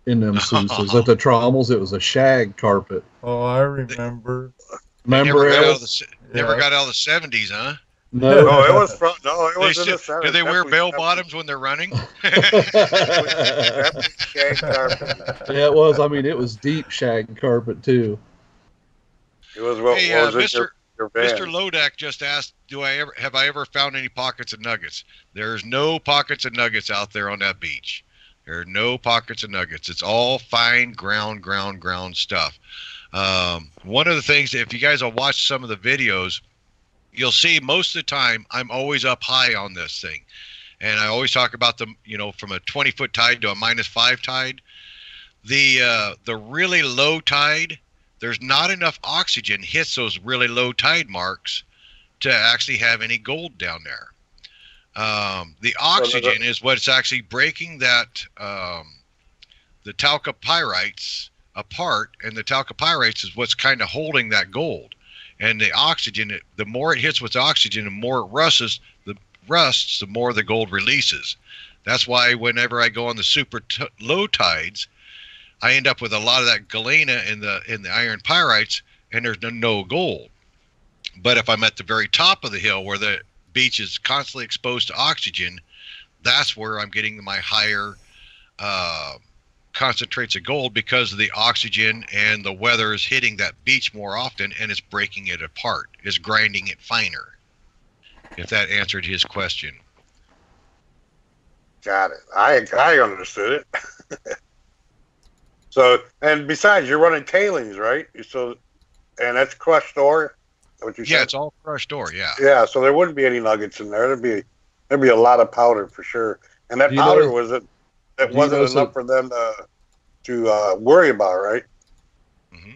in them sluices. At the trommels, it was a shag carpet. Oh, I remember. Remember never got out of the 70s, huh? No, it was in the 70s. Do they wear bell bottoms when they're running? Shag carpet. Yeah, it was. I mean, it was deep shag carpet too. It was Mr. Lodak just asked, have I ever found any pockets of nuggets? There's no pockets of nuggets out there on that beach. There are no pockets of nuggets. It's all fine ground stuff. One of the things, if you guys will watch some of the videos, you'll see most of the time I'm always up high on this thing. And I always talk about the, from a 20-foot tide to a -5 tide. The really low tide, there's not enough oxygen hits those really low tide marks to actually have any gold down there. The oxygen is what's actually breaking that the chalcopyrites apart, and the chalcopyrites is what's kind of holding that gold. And the oxygen, the more it hits with oxygen, the more it rusts, the more the gold releases. That's why whenever I go on the super low tides, I end up with a lot of that galena in the iron pyrites, and there's no gold. But if I'm at the very top of the hill where the beach is constantly exposed to oxygen, that's where I'm getting my higher concentrates of gold, because of the oxygen and the weather is hitting that beach more often, and it's breaking it apart. It's grinding it finer. If that answered his question. Got it. I understood it. So, and besides, you're running tailings, right? So, and that's crushed ore. What you said? Yeah, it's all crushed ore. Yeah. Yeah. So there wouldn't be any nuggets in there. There'd be a lot of powder for sure. And that powder wasn't enough for them to worry about, right? Mm-hmm.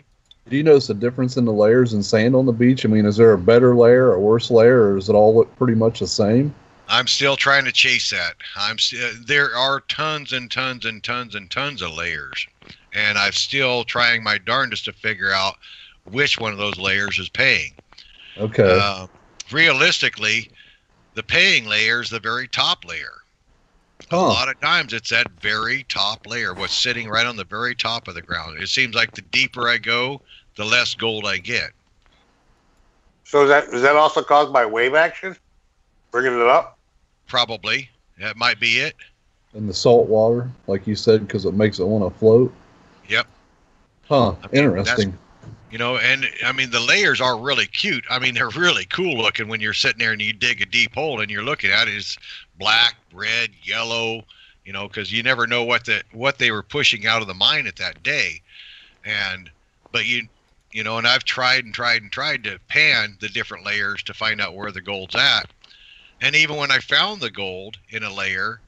Do you notice a difference in the layers in sand on the beach? I mean, is there a better layer, a worse layer, or does it all look pretty much the same? I'm still trying to chase that. There are tons and tons and tons and tons of layers, and I'm still trying my darndest to figure out which one of those layers is paying. Okay. Realistically, the paying layer is the very top layer. A lot of times it's that very top layer, what's sitting right on the very top of the ground. It seems like the deeper I go, the less gold I get. So is that also caused by wave action? Bringing it up? Probably. That might be it. And the salt water, like you said, because it makes it want to float? Yep. Huh, interesting. And I mean, the layers are really cute. I mean, they're really cool looking when you're sitting there and you dig a deep hole and you're looking at it. It's black, red, yellow, because you never know what they were pushing out of the mine at that day. But and I've tried to pan the different layers to find out where the gold's at. And even when I found the gold in a layer,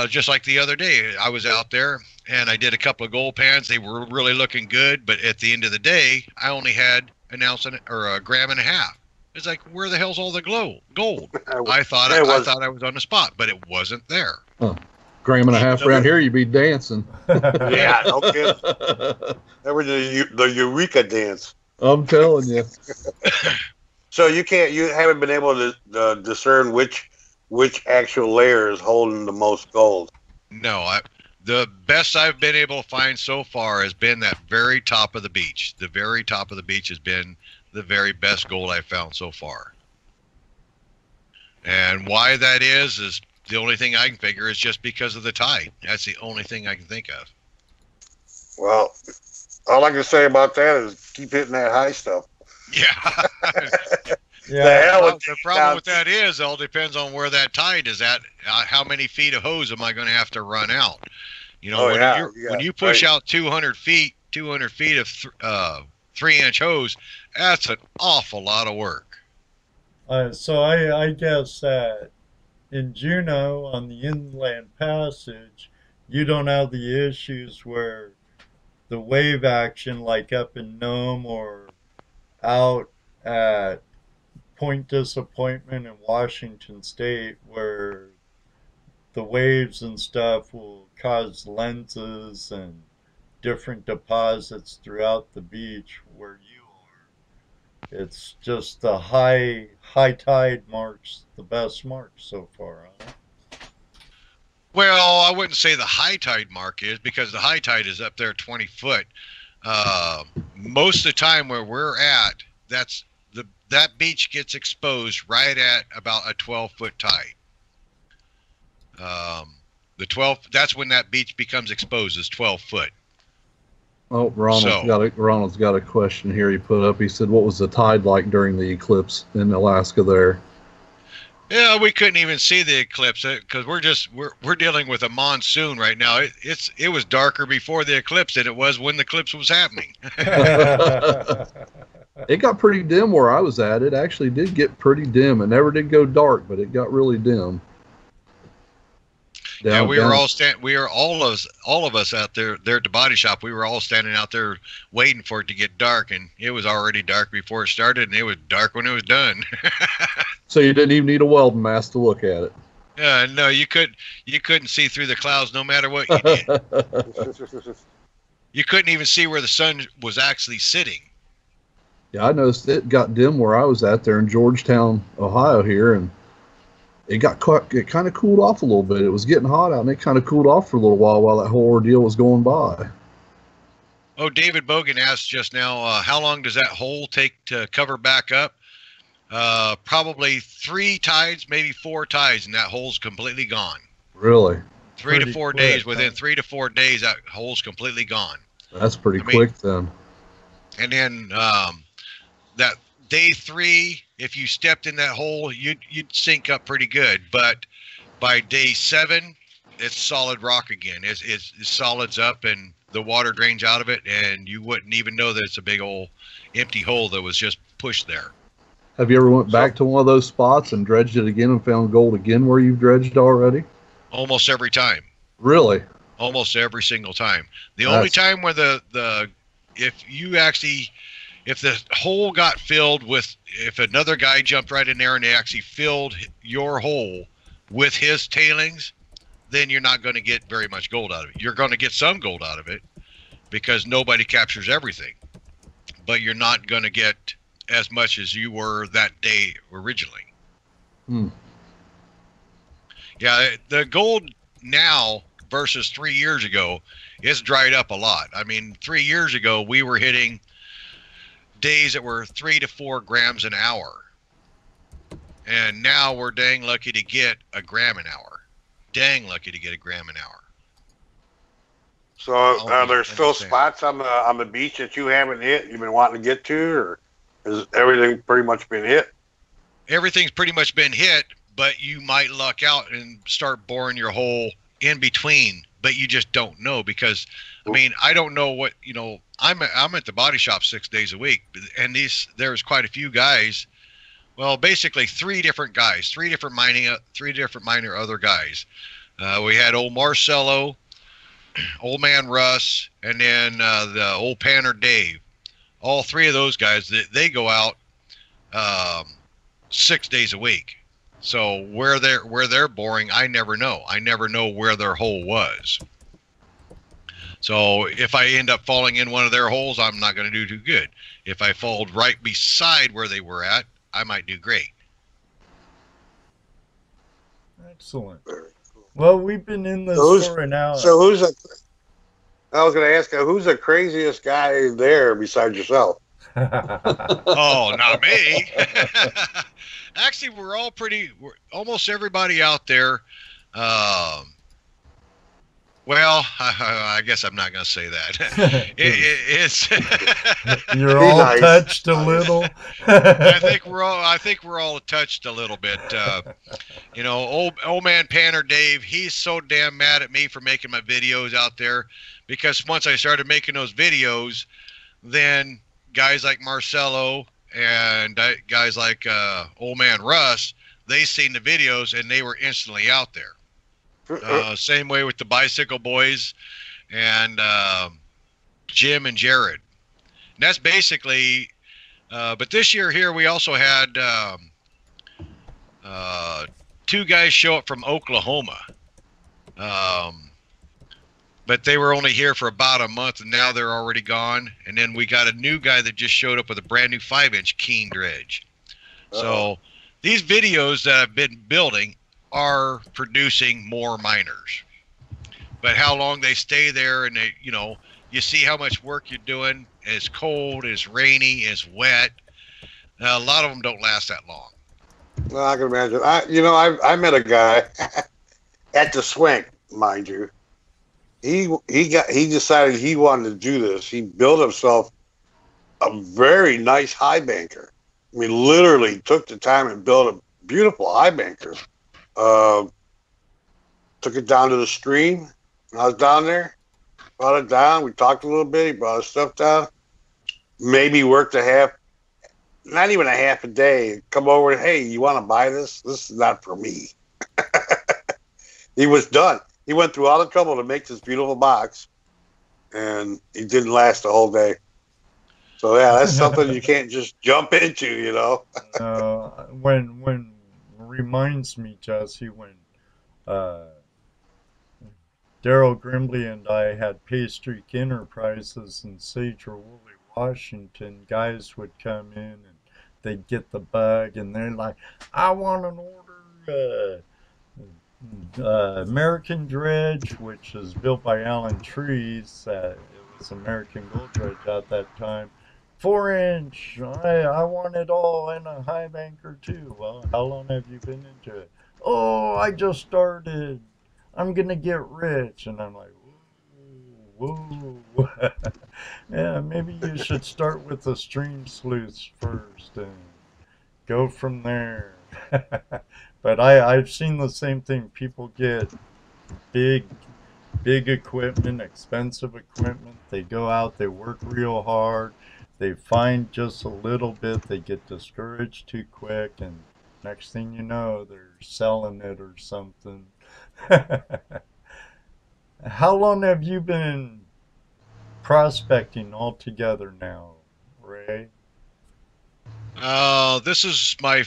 just like the other day, I was out there and I did a couple of gold pans. They were really looking good, but at the end of the day, I only had an ounce or a gram and a half. It's like, where the hell's all the gold? I thought I was on the spot, but it wasn't there. Huh. Gram and a half around here, you'd be dancing. Yeah, no kidding. That was the Eureka dance. I'm telling you. So you haven't been able to discern which actual layer is holding the most gold. No, the best I've been able to find so far has been that very top of the beach. The very top of the beach has been the very best gold I've found so far. And why that is the only thing I can figure is just because of the tide. That's the only thing I can think of. Well, all I can say about that is keep hitting that high stuff. Yeah. Yeah. The problem with that is it all depends on where that tide is at. How many feet of hose am I going to have to run out? When you push out 200 feet of 3-inch hose, that's an awful lot of work. So I guess that in Juneau on the inland passage, you don't have the issues where the wave action like up in Nome or out at Point Disappointment in Washington State, where the waves and stuff will cause lenses and different deposits throughout the beach where you are. It's just the high tide marks the best mark so far, huh? Well, I wouldn't say the high tide mark is, because the high tide is up there 20 foot. Most of the time where we're at, that beach gets exposed right at about a 12-foot tide. That's when that beach becomes exposed, is 12 foot. Oh, Ronald's got a question here he put up. He said, what was the tide like during the eclipse in Alaska there? Yeah, we couldn't even see the eclipse because we're dealing with a monsoon right now. It was darker before the eclipse than it was when the eclipse was happening. It got pretty dim where I was at. It actually did get pretty dim. It never did go dark, but it got really dim. Yeah, we were all of us out there at the body shop. We were all standing out there waiting for it to get dark, and it was already dark before it started, and it was dark when it was done. So you didn't even need a welding mask to look at it. Yeah, no, you couldn't see through the clouds no matter what you did. You couldn't even see where the sun was actually sitting. Yeah, I noticed it got dim where I was at there in Georgetown, Ohio here, and it kind of cooled off a little bit. It was getting hot out, and it kind of cooled off for a little while that whole ordeal was going by. Oh, David Bogan asked just now, how long does that hole take to cover back up? Probably 3 tides, maybe 4 tides, and that hole's completely gone. Really? 3 to 4 days. Within 3 to 4 days, that hole's completely gone. That's pretty quick then. And then that day 3, if you stepped in that hole, you'd sink up pretty good. But by day 7, it's solid rock again. It solids up, and the water drains out of it, and you wouldn't even know that it's a big old empty hole that was just pushed there. Have you ever went back to one of those spots and dredged it again and found gold again where you've dredged already? Almost every time. Really? Almost every single time. The only time where if the hole got filled with, if another guy jumped right in there and they actually filled your hole with his tailings, then you're not going to get very much gold out of it. You're going to get some gold out of it because nobody captures everything, but you're not going to get as much as you were that day originally. Yeah, the gold now versus 3 years ago, it's dried up a lot. I mean, 3 years ago, we were hitting days that were 3 to 4 grams an hour. And now we're dang lucky to get a gram an hour. Dang lucky to get a gram an hour. So are there still spots on the beach that you haven't hit, you've been wanting to get to, or has everything pretty much been hit? Everything's pretty much been hit, but you might luck out and start boring your hole in between, but you just don't know because, I mean, I don't know what, I'm at the body shop 6 days a week, and there's quite a few guys. Well, basically 3 different guys, 3 different minor other guys. We had old Marcello, old man Russ, and then the old Panner Dave. All 3 of those guys, they go out 6 days a week. So where they're boring, I never know. I never know where their hole was. So if I end up falling in one of their holes, I'm not going to do too good. If I fall right beside where they were at, I might do great. Excellent. Well, we've been in this for an hour. So I was going to ask you, who's the craziest guy there besides yourself? Oh, not me. Actually, we're almost everybody out there. Well, I guess I'm not going to say that. It's you're all nice. Touched a little. I think we're all touched a little bit. Old man Panner Dave, he's so damn mad at me for making my videos out there, because once I started making those videos, then guys like Marcello and guys like old man Russ, they seen the videos and they were instantly out there. Same way with the Bicycle Boys and Jim and Jared. And that's basically, but this year here we also had 2 guys show up from Oklahoma. But they were only here for about a month, and now they're already gone. And then we got a new guy that just showed up with a brand new 5-inch Keen dredge. So these videos that I've been building are producing more miners. But how long they stay there, and they, you see how much work you're doing. It's cold, it's rainy, it's wet. A lot of them don't last that long. Well, I can imagine. I met a guy at the Swank, mind you. He decided he wanted to do this. He built himself a very nice high banker. I mean, literally took the time and built a beautiful eye banker. Took it down to the stream. When I was down there, brought it down. We talked a little bit. He brought his stuff down. Maybe worked not even a half a day. Come over and, hey, you want to buy this? This is not for me. He was done. He went through all the trouble to make this beautiful box, and he didn't last the whole day. So yeah, that's something you can't just jump into, you know. When reminds me, Jesse, when Daryl Grimley and I had Paystreak Enterprises in Sage or Woolley, Washington, guys would come in and they'd get the bug, and they're like, I want an order American Dredge, which is built by Alan Trees. It was American Gold Dredge at that time. 4-inch. I want it all in a high banker too. Well, how long have you been into it? Oh, I just started. I'm gonna get rich. And I'm like, whoa. Yeah, maybe you should start with the stream sleuths first and go from there. But I've seen the same thing. People get big equipment, expensive equipment. They go out, they work real hard. They find just a little bit. They get discouraged too quick, and next thing you know, they're selling it or something. How long have you been prospecting altogether now, Ray? This is my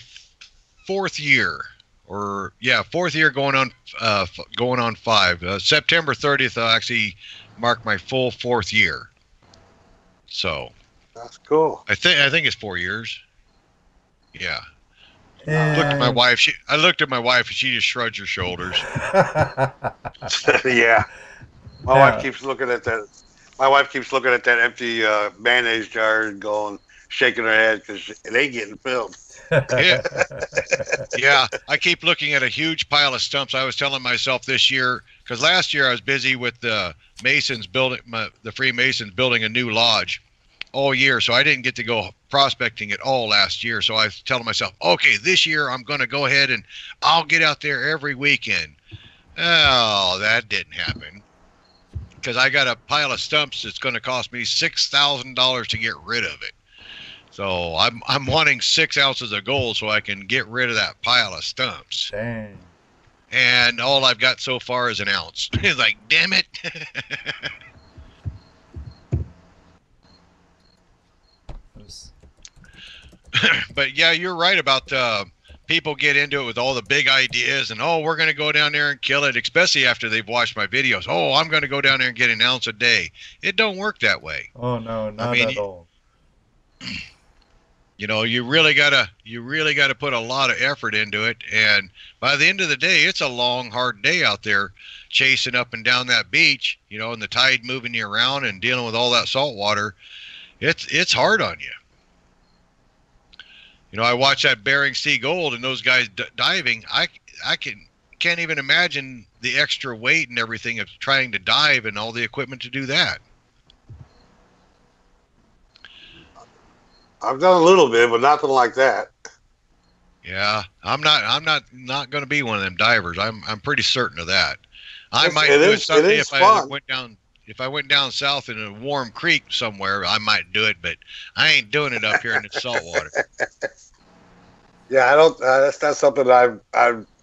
fourth year, fourth year going on 5. September 30th, I'll actually mark my full 4th year. So that's cool. I think it's 4 years. Yeah. And... I looked at my wife, and she just shrugged her shoulders. Yeah. My wife keeps looking at that. My wife keeps looking at that empty mayonnaise jar and shaking her head because it ain't getting filled. Yeah, I keep looking at a huge pile of stumps. I was telling myself this year, because last year I was busy with the Masons building, the Freemasons building a new lodge all year, so I didn't get to go prospecting at all last year. So I was telling myself, okay, this year I'm going to go ahead and I'll get out there every weekend. Oh, that didn't happen, because I got a pile of stumps that's going to cost me $6,000 to get rid of it. So I'm wanting 6 ounces of gold so I can get rid of that pile of stumps. Dang. And all I've got so far is an ounce. It's like, damn it. But yeah, you're right about people get into it with all the big ideas and, oh, we're going to go down there and kill it, especially after they've watched my videos. Oh, I'm going to go down there and get an ounce a day. It don't work that way. Oh, no, not at all. You know, you really gotta put a lot of effort into it, and by the end of the day, it's a long, hard day out there chasing up and down that beach, you know, and the tide moving you around and dealing with all that salt water. It's hard on you. You know, I watch that Bering Sea Gold and those guys diving. I can't even imagine the extra weight and everything of trying to dive and all the equipment to do that. I've done a little bit, but nothing like that. Yeah, I'm not going to be one of them divers. I'm pretty certain of that. I might do it someday if I went down south in a warm creek somewhere. I might do it, but I ain't doing it up here in the salt water. Yeah, I don't. That's not something I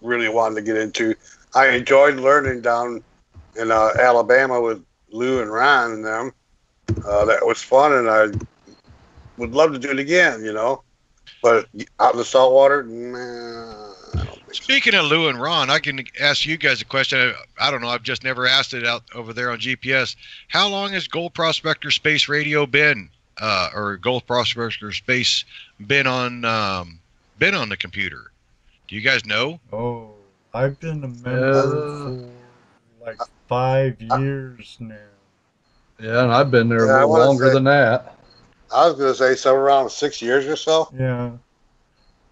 really wanted to get into. I enjoyed learning down in Alabama with Lou and Ron and them. That was fun, and I would love to do it again, you know. But out in the salt water, nah, I don't think Speaking of Lou and Ron, I can ask you guys a question. I don't know. I've just never asked it out over there on GPS. How long has Gold Prospector Space Radio been, or Gold Prospector Space been on the computer? Do you guys know? Oh, I've been a member for like 5 years now. Yeah, and I've been there a little longer than that. I was going to say somewhere around 6 years or so. Yeah.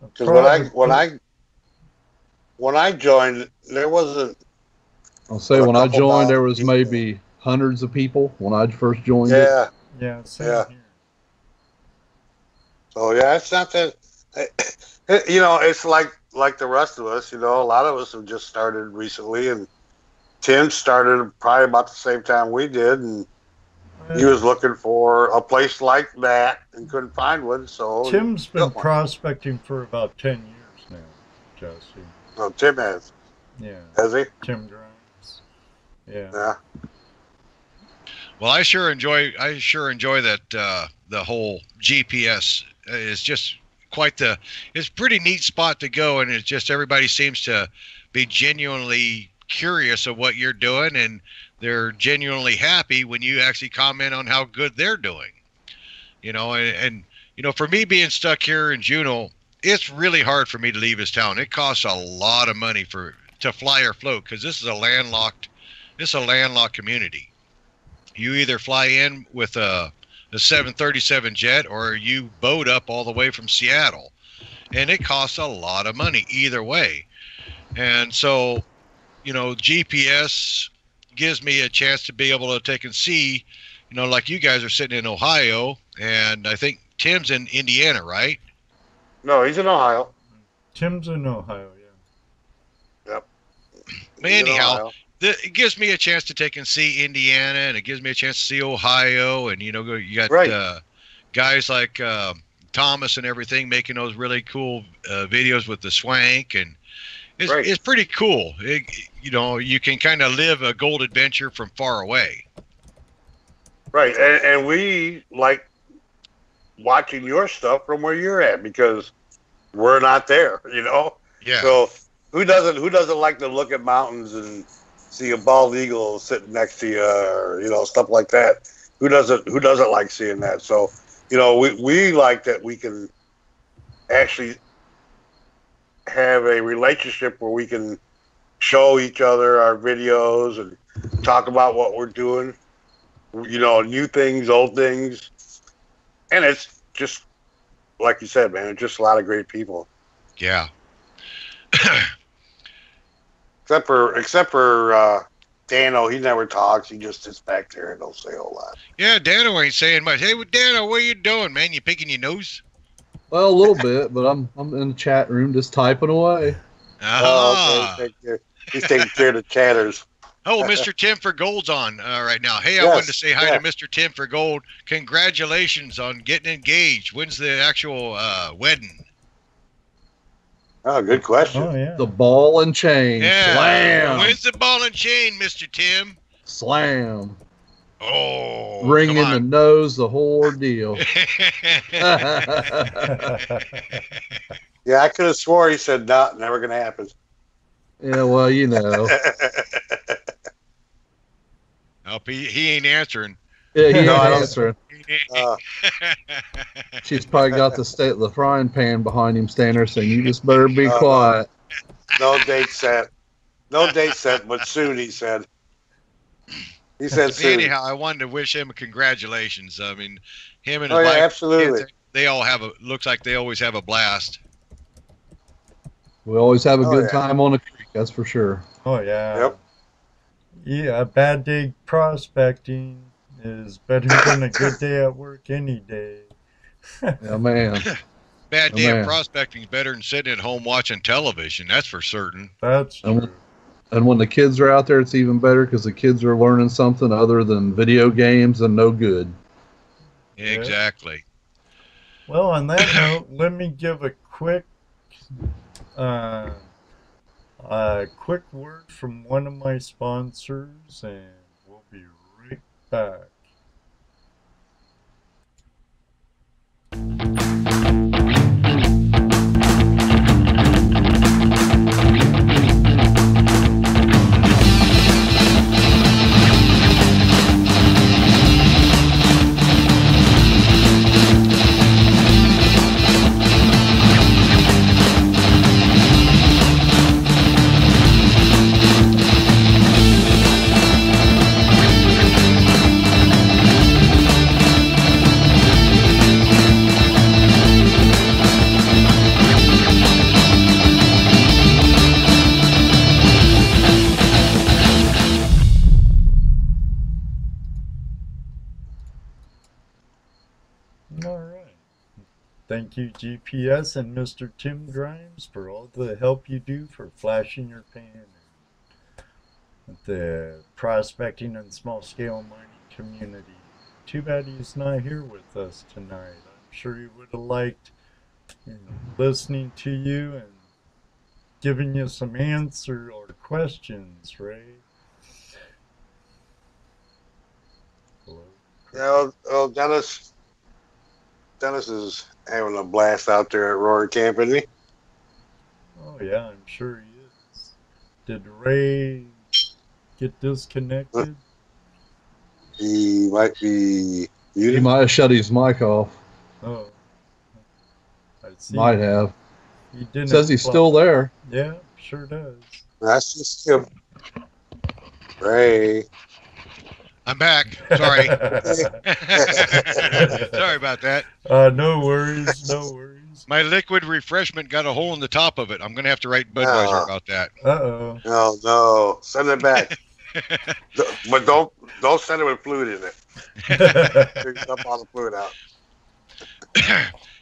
Because when I joined, there wasn't. I'll say when I joined, there was maybe hundreds of people when I first joined. Yeah. Yeah. Same here. So yeah, it's not that. You know, it's like like the rest of us, a lot of us have just started recently, and Tim started probably about the same time we did, and he was looking for a place like that and couldn't find one. So Tim's been prospecting for about 10 years now, Jesse. Oh, Tim has. Yeah. Has he? Tim Grimes. Yeah. Yeah. Well, I sure enjoy that the whole GPS is just it's a pretty neat spot to go, and it's just everybody seems to be genuinely curious of what you're doing, and they're genuinely happy when you actually comment on how good they're doing. And for me being stuck here in Juneau, it's really hard for me to leave this town. It costs a lot of money to fly or float, because this is a landlocked community. You either fly in with a 737 jet, or you boat up all the way from Seattle, and it costs a lot of money either way. And so, GPS gives me a chance to be able to take and see, like you guys are sitting in Ohio, and I think Tim's in Indiana, right? No, he's in Ohio. Tim's in Ohio, yeah. Yep. But anyhow, it gives me a chance to take and see Indiana, and it gives me a chance to see Ohio, and you got guys like Thomas and everything making those really cool videos with the swank, and it's pretty cool. You can kind of live a gold adventure from far away. Right, and we like watching your stuff from where you're at, because we're not there, Yeah. So who doesn't like to look at mountains and see a bald eagle sitting next to you, or stuff like that? Who doesn't like seeing that? So we like that we can actually have a relationship where we can show each other our videos and talk about what we're doing, new things, old things. And it's just, like you said, man, it's just a lot of great people. Yeah. Except for Dano, he never talks. He just sits back there and don't say a whole lot. Yeah, Dano ain't saying much. Hey, Dano, what are you doing, man? You picking your nose? Well, a little bit, but I'm in the chat room just typing away. Ah. Oh, okay. He's taking care of the chatters. Oh, Mr. Tim for Gold's on right now. Hey, I wanted to say hi to Mr. Tim for Gold. Congratulations on getting engaged. When's the actual wedding? Oh, good question. Oh, yeah. The ball and chain. Yeah. Slam. When's the ball and chain, Mr. Tim? Slam. Oh. Ring in the nose, the whole ordeal. Yeah, I could have swore he said not, never going to happen. Yeah, well, Oh, he ain't answering. Yeah, he ain't No, I don't- answering. She's probably got the frying pan behind him standing there saying, you just better be quiet. No date set. No date set, but soon, he said. He said soon. Anyhow, I wanted to wish him a congratulations. I mean, him and Oh, his yeah, wife, absolutely. they all looks like they always have a blast. We always have a Oh, good yeah. time on the creek, that's for sure. Oh, yeah. Yep. Yeah, a bad day prospecting is better than a good day at work any day. Yeah, man. Bad day man. of prospecting is better than sitting at home watching television. That's for certain. That's true. And when the kids are out there, it's even better because the kids are learning something other than video games and no good. Exactly. Well, on that note, let me give a quick word from one of my sponsors, and we'll be right back. Thank you, GPS and Mr. Tim Grimes, for all the help you do for flashing your pan with the prospecting and small-scale mining community. Too bad he's not here with us tonight. I'm sure he would have liked listening to you and giving you some answer or questions, right? Hello? Yeah, well, Dennis is having a blast out there at Rory Camp, isn't he? Oh yeah, I'm sure he is. Did Ray get disconnected? He might be He muted. might have shut his mic off. Oh, I see. Might have. He didn't. Says he's still there. Yeah, sure does. That's just him. Ray. I'm back. Sorry. Sorry about that. No worries, no worries. My liquid refreshment got a hole in the top of it. I'm going to have to write Budweiser about that. Uh-oh. No, send it back. But don't send it with fluid in it. Take up all the fluid out.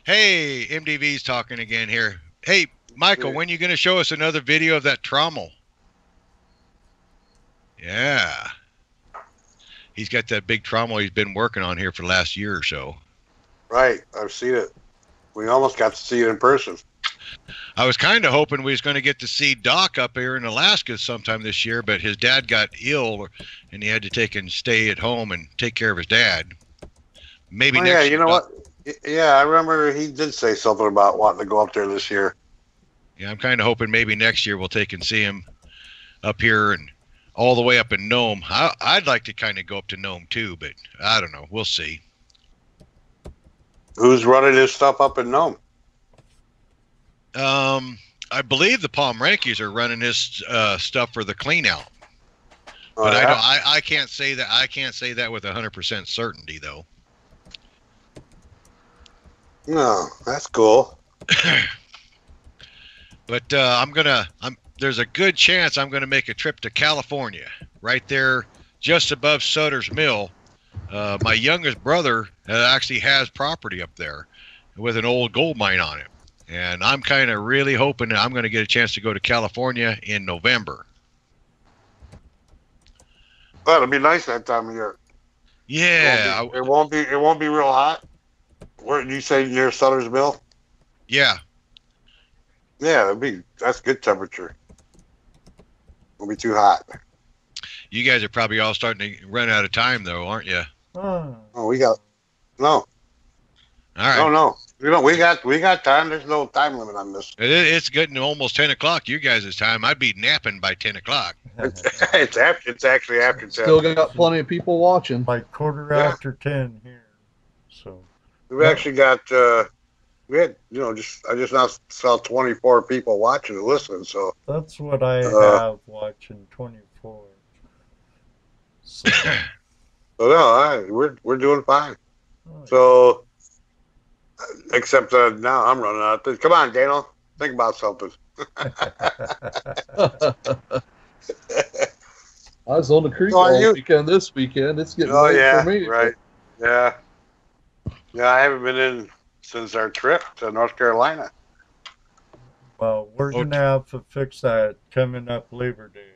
Hey, MDV's talking again here. Hey, Michael, when are you going to show us another video of that trommel? Yeah. He's got that big trommel he's been working on here for the last year or so. Right, I've seen it. We almost got to see it in person. I was kind of hoping we was going to get to see Doc up here in Alaska sometime this year, but his dad got ill, and he had to take and stay at home and take care of his dad. Maybe next year. Yeah, you know what? Yeah, I remember he did say something about wanting to go up there this year. Yeah, I'm kind of hoping maybe next year we'll take and see him up here and all the way up in Nome. I'd like to kind of go up to Nome too, but I don't know. We'll see. Who's running his stuff up in Nome? I believe the Pomerankies are running his stuff for the clean out. Oh, But yeah? I can't say that. I can't say that with 100% certainty, though. No, that's cool. But there's a good chance I'm gonna make a trip to California, right there, just above Sutter's Mill. My youngest brother actually has property up there with an old gold mine on it, and I'm kind of really hoping that I'm gonna get a chance to go to California in November. But it'll be nice that time of year. Yeah, It won't be real hot. Where did you say near Sutter's Mill? yeah. Yeah, that's good temperature. Won't be too hot. You guys are probably all starting to run out of time, though, aren't you? Oh, Oh, we got no. All right. No. We got time. There's no time limit on this. It's getting almost 10 o'clock. You guys' time. I'd be napping by 10 o'clock. It's actually after 10. Still got plenty of people watching. like quarter after 10 here. So We've actually got we had I just now saw 24 people watching and listening. So that's what I have watching 24. So, no, we're doing fine. oh, So except now I'm running out of things. Come on, Daniel, think about something. I was on the creek Oh, all you- weekend this weekend. It's getting Oh late yeah, for me. right. Yeah. I haven't been in since our trip to North Carolina. well, we're Okay. gonna have to fix that coming up Labor Day.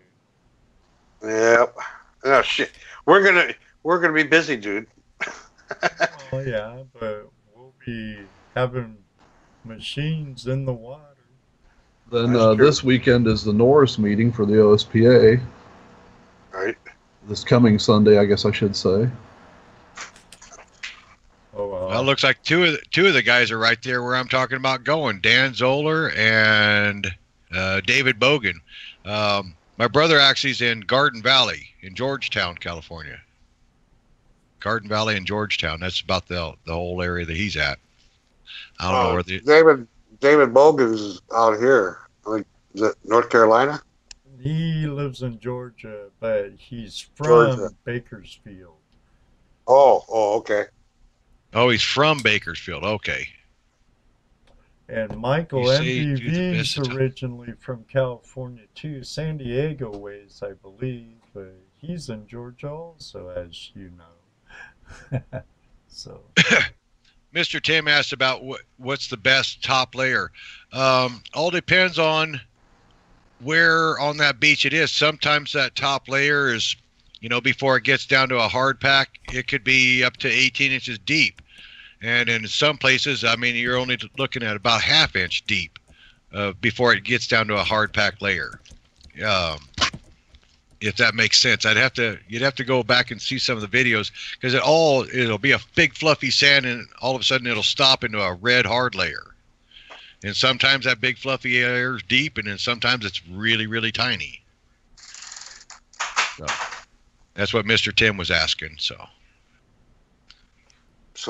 Yep. Oh shit. We're gonna be busy, dude. Oh yeah, but we'll be having machines in the water. Then That's true. this weekend is the Norris meeting for the OSPA. Right. This coming Sunday, I guess I should say. Oh well. Well, it looks like two of the guys are right there where I'm talking about going. Dan Zoller and David Bogan. My brother actually is in Garden Valley in Georgetown, California. Garden Valley and Georgetown. That's about the whole area that he's at. I don't know where the David Bogan's out here. Like, is it North Carolina? He lives in Georgia, but he's from Georgia. Bakersfield. Oh, okay. Oh, he's from Bakersfield. Okay. And Michael You say do the MVV's best. originally from California too, San Diego ways, I believe, but he's in Georgia also, as you know. So Mr. Tim asked about what's the best top layer. All depends on where on that beach it is. Sometimes that top layer is, before it gets down to a hard pack, it could be up to 18 inches deep. And in some places, you're only looking at about ½ inch deep before it gets down to a hard pack layer. If that makes sense. You'd have to go back and see some of the videos, because it'll be a big fluffy sand, and all of a sudden it'll stop into a red hard layer. And sometimes that big fluffy layer is deep, and then sometimes it's really, really tiny. So that's what Mr. Tim was asking. So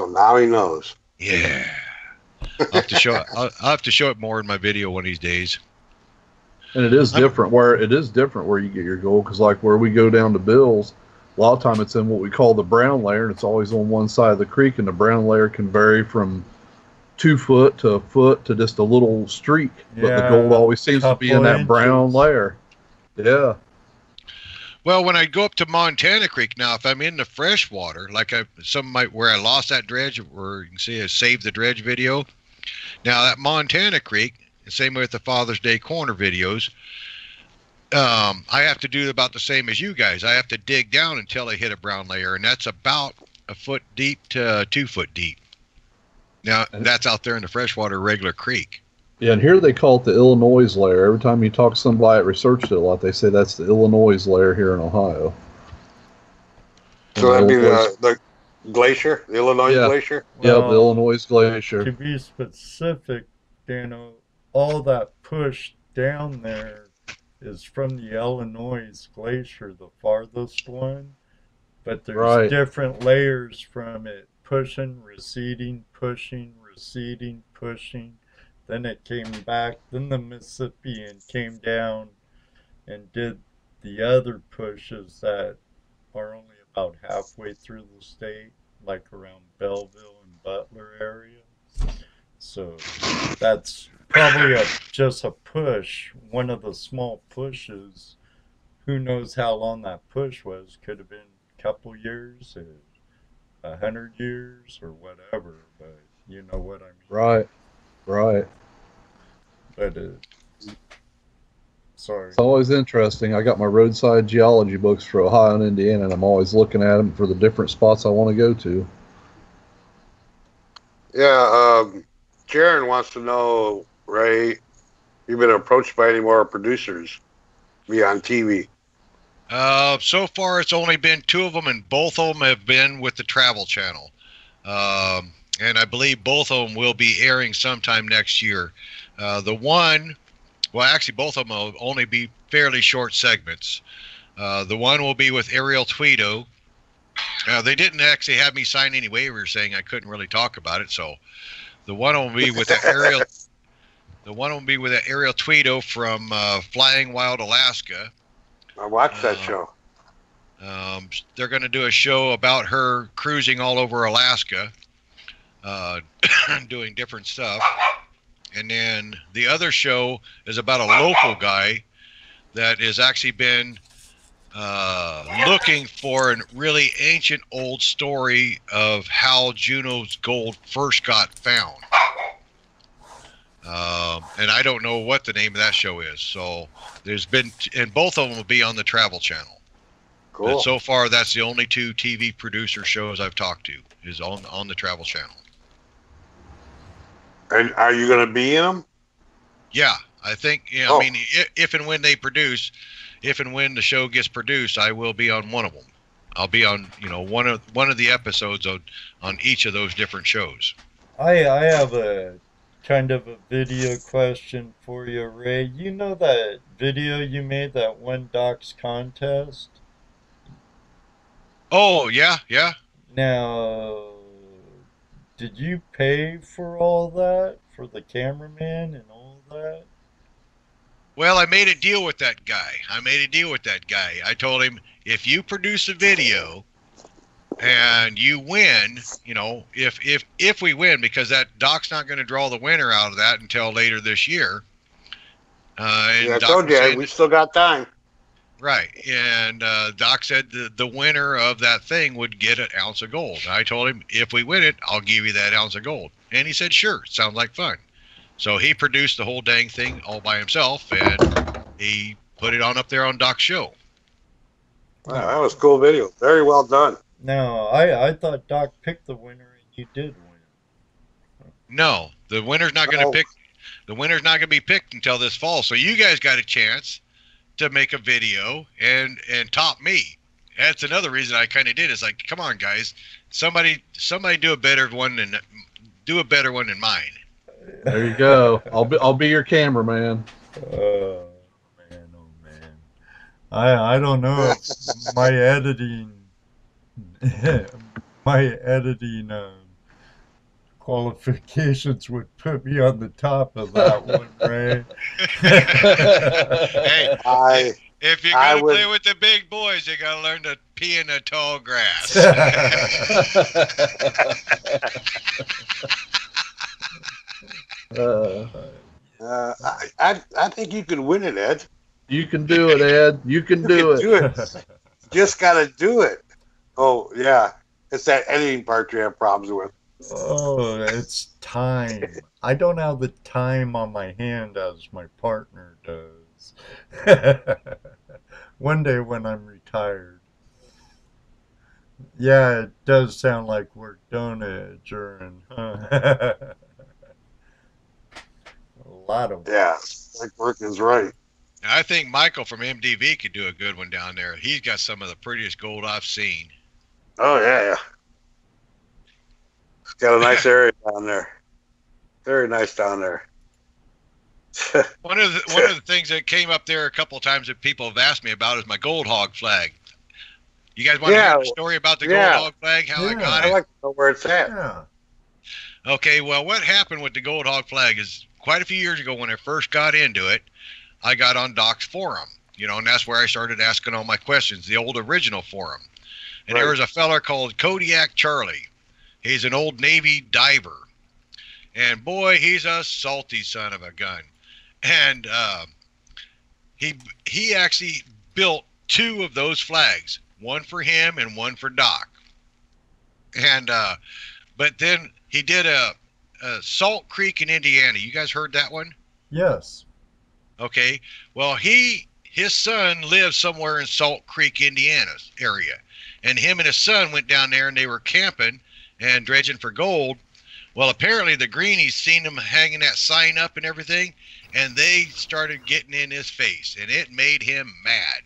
now he knows. Yeah. I'll have to show it more in my video one of these days. And it is different where you get your gold, because like where we go down to Bill's, a lot of time it's in what we call the brown layer, and it's always on one side of the creek, and the brown layer can vary from 2 foot to a foot to just a little streak, but the gold always seems to be in that brown layer. Yeah. Well, when I go up to Montana Creek now, if I'm in the freshwater, like where I lost that dredge, or you can see I saved the dredge video. Now that Montana Creek, same way with the Father's Day corner videos, I have to do about the same as you guys. I have to dig down until I hit a brown layer, and that's about a foot deep to 2 foot deep. Now, that's out there in the freshwater regular creek. Yeah, and here they call it the Illinois layer. Every time you talk to somebody that researched it a lot, they say that's the Illinois layer here in Ohio. So that'd be the glacier, the Illinois glacier? Yeah, the Illinois glacier. To be specific, all that push down there is from the Illinois glacier, the farthest one. But there's different layers from it. Pushing, receding, pushing, receding, pushing. Then it came back. Then the Mississippian came down and did the other pushes that are only about halfway through the state, like around Belleville and Butler area. So that's probably just a push, one of the small pushes. Who knows how long that push was? Could have been a couple years, 100 years, or whatever. But you know what I mean. Right. But sorry. It's always interesting. I got my roadside geology books for Ohio and Indiana, and I'm always looking at them for the different spots I want to go to. Yeah, Jaron wants to know, Ray, you've been approached by any more producers be on TV? So far, it's only been 2 of them, and both of them have been with the Travel Channel. And I believe both of them will be airing sometime next year. Actually, both of them will only be fairly short segments. The one will be with Ariel Tweedo. They didn't actually have me sign any waivers saying I couldn't really talk about it. So the one will be with Ariel. The one will be with Ariel Tweedo from Flying Wild, Alaska. I watched that show. They're going to do a show about her cruising all over Alaska, doing different stuff. And then the other show is about a local guy that has actually been looking for a really ancient old story of how Juneau's gold first got found. And I don't know what the name of that show is. So and both of them will be on the Travel Channel. Cool. And so far, that's the only 2 TV producer shows I've talked to is on the Travel Channel. And are you going to be in them? Yeah, I think. I mean, if and when they produce, if and when the show gets produced, I will be on one of them. I'll be on, one of the episodes on each of those different shows. I have a kind of a video question for you, Ray. You know that video you made, that one Docs contest? Oh, yeah. Now, did you pay for all that? For the cameraman and all that? Well, I made a deal with that guy. I told him, if you produce a video and you win, if we win, because that Doc's not going to draw the winner out of that until later this year. I told you, we still got time. Right. And Doc said the winner of that thing would get an ounce of gold. And I told him, if we win it, I'll give you that ounce of gold. And he said, sure, sounds like fun. So he produced the whole dang thing all by himself, and he put it on up there on Doc's show. Wow, that was a cool video. Very well done. No, I thought Doc picked the winner and you did win. No, the winner's not going to pick. The winner's not going to be picked until this fall. So you guys got a chance to make a video and top me. That's another reason I kind of did. It's like, come on, guys, somebody do a better one than mine. There you go. I'll be your cameraman. Oh man. I don't know if my editing qualifications would put me on the top of that one, Ray. Hey, if you're gonna play with the big boys, you gotta learn to pee in the tall grass. I think you can win it, Ed. You can do it, Ed. You can do it. Just gotta do it. Oh yeah, it's that editing part you have problems with. Oh, it's time. I don't have the time on my hand as my partner does. One day when I'm retired. Yeah, it does sound like work, don't it, Juren? A lot of work. Yeah, like work is right. I think Michael from MDV could do a good one down there. He's got some of the prettiest gold I've seen. Oh yeah. It's got a nice area down there. Very nice down there. One of the things that came up there a couple of times that people have asked me about is my gold hog flag. You guys want to hear the story about the gold hog flag? How I got it? I like to know where it's at. Yeah. Okay, well, what happened with the gold hog flag is quite a few years ago when I first got into it, I got on Doc's forum, and that's where I started asking all my questions, the old original forum. And there was a fella called Kodiak Charlie. He's an old Navy diver. And boy, he's a salty son of a gun. And he actually built 2 of those flags, one for him and one for Doc. And but then he did a Salt Creek in Indiana. You guys heard that one? Yes. Okay. Well, his son lives somewhere in Salt Creek, Indiana area. And him and his son went down there and they were camping and dredging for gold. Well, apparently the greenies seen him hanging that sign up and everything, and they started getting in his face, and it made him mad.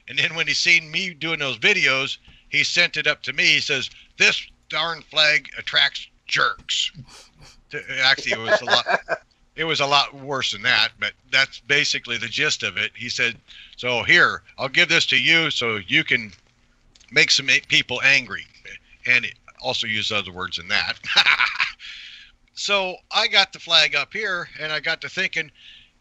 And then when he seen me doing those videos, he sent it up to me. He says, "This darn flag attracts jerks." Actually, it was a lot worse than that, but that's basically the gist of it. He said, "So here, I'll give this to you so you can make some people angry." And it also used other words than that. So I got the flag up here, and I got to thinking,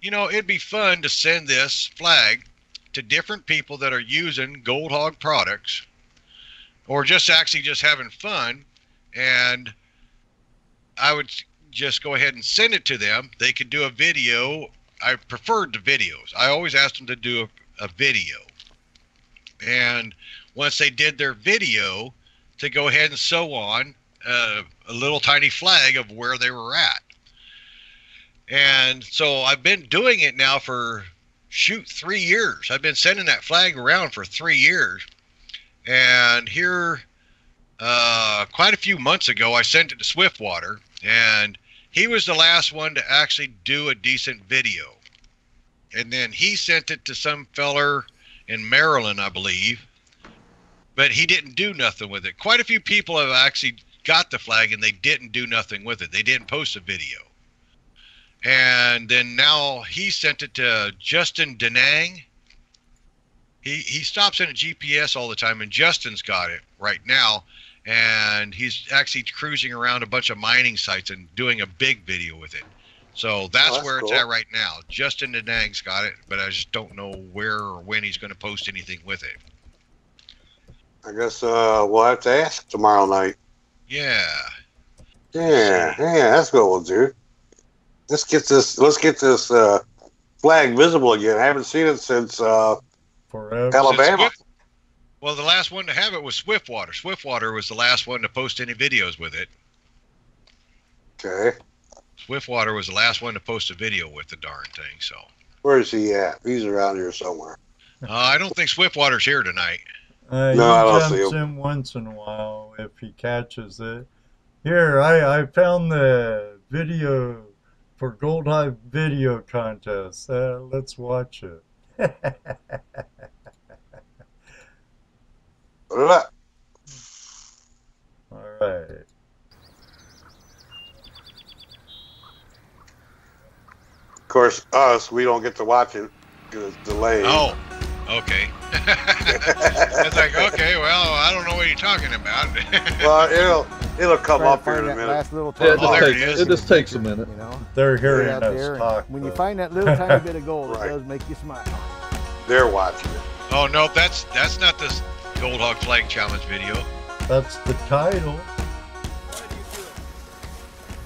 it'd be fun to send this flag to different people that are using Gold Hog products or just having fun. And I would just go ahead and send it to them. They could do a video. I preferred the videos. I always asked them to do a video. And once they did their video, to go ahead and sew on a little tiny flag of where they were at. And so I've been doing it now for 3 years. I've been sending that flag around for 3 years. And here, quite a few months ago, I sent it to Swiftwater, and he was the last one to actually do a decent video. And then he sent it to some feller in Maryland, I believe, but he didn't do nothing with it. Quite a few people have actually got the flag and they didn't do nothing with it. They didn't post a video. And then now he sent it to Justin Denang. He stops sending GPS all the time, and Justin's got it right now. And he's actually cruising around a bunch of mining sites and doing a big video with it. So that's where it's at right now. Justin Denang's got it, but I just don't know where or when he's going to post anything with it. I guess we'll have to ask tomorrow night. Yeah. Yeah, that's what we'll do. Let's get this flag visible again. I haven't seen it since forever. Alabama. Well, the last one to have it was Swiftwater. Swiftwater was the last one to post any videos with it. Okay. Swiftwater was the last one to post a video with the darn thing. So. Where is he at? He's around here somewhere. I don't think Swiftwater's here tonight. No, He I don't see jumps him. in once in a while if he catches it. Here, I found the video for Gold Hive video contest. Let's watch it. Look. All right. Of course, us, we don't get to watch it because it's delayed. Oh, okay. It's like, okay, well, I don't know what you're talking about. Well, it'll come Trying up to here find in a that minute. last little Yeah, Oh, there it it is. just takes a minute. You know, They're hearing out us there, and talk. when you though. find that little tiny bit of gold, Right. it does make you smile. They're watching it. Oh, no, that's not this Gold Hog Flag Challenge video. That's the title. No,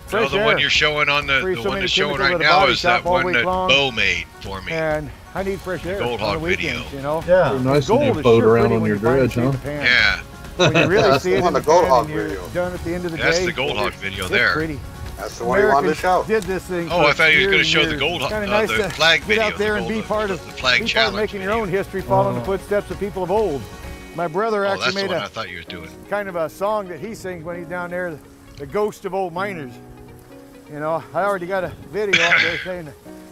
Fresh the air. one you're showing on the Free so one many that's showing chemicals right at a now body is that shop all one week that long. Bo made for me. And I need fresh air Gold on Hog the weekends, video. you know. Yeah. Pretty nice Gold when you is float sure around pretty on when your you find dredge, it in huh? the pan. Yeah, When you really see it on in the the Gold pan Hog and you're video. done at the end of the that's day. the Gold Hog video It's there. pretty. That's the one he wanted to show. Did this thing. Oh, I for thought he was going to years show and the years. Gold Hog, Kinda nice the to flag get video. out there and the be gold- part of the flag be part of challenge making your video. own history, following the Oh. footsteps of people of old. My brother Oh, actually that's the made one I a thought you was doing. kind of a song that he sings when he's down there, the ghost of old miners. You know, I already got a video out there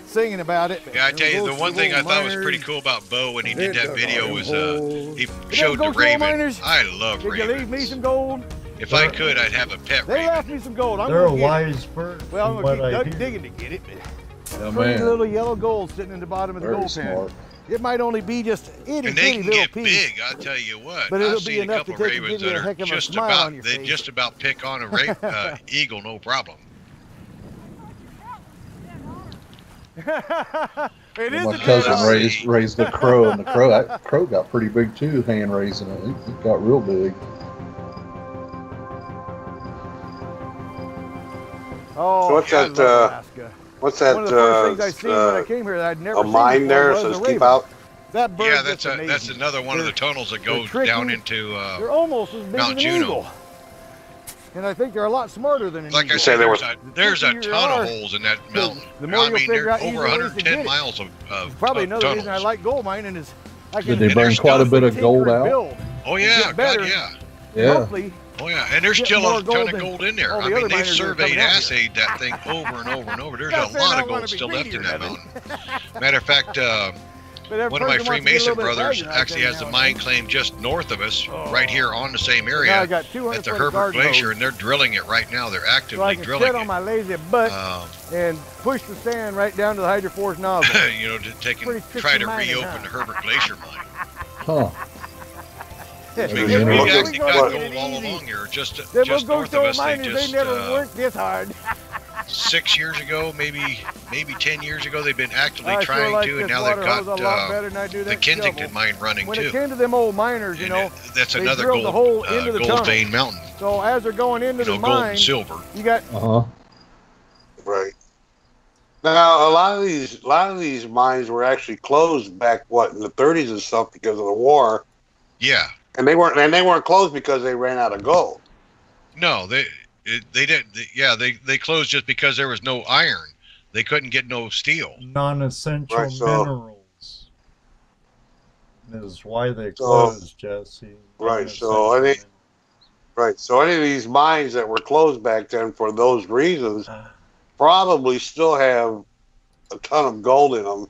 singing about it. Yeah, I tell you, the Ghosts one of thing I old thought was pretty miners. cool about Bo when he did They're that video dug was holes. he them showed the ghost old raven. miners? I love Did you leave me ravens. some gold? If I could, I'd have a pet They left raven. me some gold. I'm They're a gonna get it. wise bird. Well, I'm from gonna what I keep hear. digging to get it. Yeah, Pretty man. little yellow gold sitting in the bottom of the Very gold pan. smart. It might only be just itty And they bitty can little get piece. big, I'll tell you what. But it'll I've be seen a enough to couple take- ravens give you that a are heck of a just smile about on your they face. just about pick on a eagle, no problem. It is My a cousin good raised a crow, and that crow got pretty big too. Hand raising it, it got real big. Oh, So what's I that, love Alaska. What's that? One of the first things I seen when I came here that I'd never a seen mine before there was says a keep raven. out. That bird Yeah, that's that's another one of the tunnels that they're goes tricky. down into They're almost as big Mount as an Juneau. eagle. And I think they're a lot smarter than an like I eagle. said, there there's a trickier ton you of are, holes in that mountain. the more I you'll mean, figure there's out over easy ways to 110 get it. miles of Probably another tunnels. reason I like gold mining is I can Did they bring there's quite a stuff bit of tinker gold and out? build. Oh yeah, get better. God, yeah. Yeah. Hopefully, Oh yeah, and there's Get still more a gold ton of than gold in there. all I the mean, other they've miners that are surveyed, coming at you. assayed that thing over and over and over. There's Not a saying lot I of wanna gold be still left greedy in or that nothing. mountain. Matter of fact, but every one of my person wants to get a Freemason little bit brothers larger, I actually think, has a now. mine claim just north of us, Oh. right here on the same Now I area got 200 at the foot Herbert garden Glacier, hose, and they're drilling it right now. They're so I actively can drilling sit on it. my lazy butt Um, and push the sand right down to the hydroforce nozzle. you know, to take and Pretty try to tricky mining, reopen huh? the Herbert Glacier mine. Huh. Yeah, Maybe if you we- know We've what- if we actually go got get gold it all easy, along here, just them north ghost of old us. They miners, just they never worked this hard. 6 years ago, maybe 10 years ago, they've been actively I sure trying like to, this and now they've water hose a lot got better than I do the that Kensington shovel. mine running When too. it came to them old miners, you And know, that's they another drilled the hole into the gold tunnel. vein mountain. So as they're going into You know, the gold mine, and silver. you got Uh-huh. Right. Now a lot of these mines were actually closed back in the 30s and stuff because of the war, Yeah. and they weren't closed because they ran out of gold. No, they didn't. Yeah, they closed just because there was no iron. They couldn't get no steel. Non-essential Right, so- minerals is why they So- closed, Jesse. Right, so Non-essential any- Right. So any of these mines that were closed back then for those reasons minerals. probably still have a ton of gold in them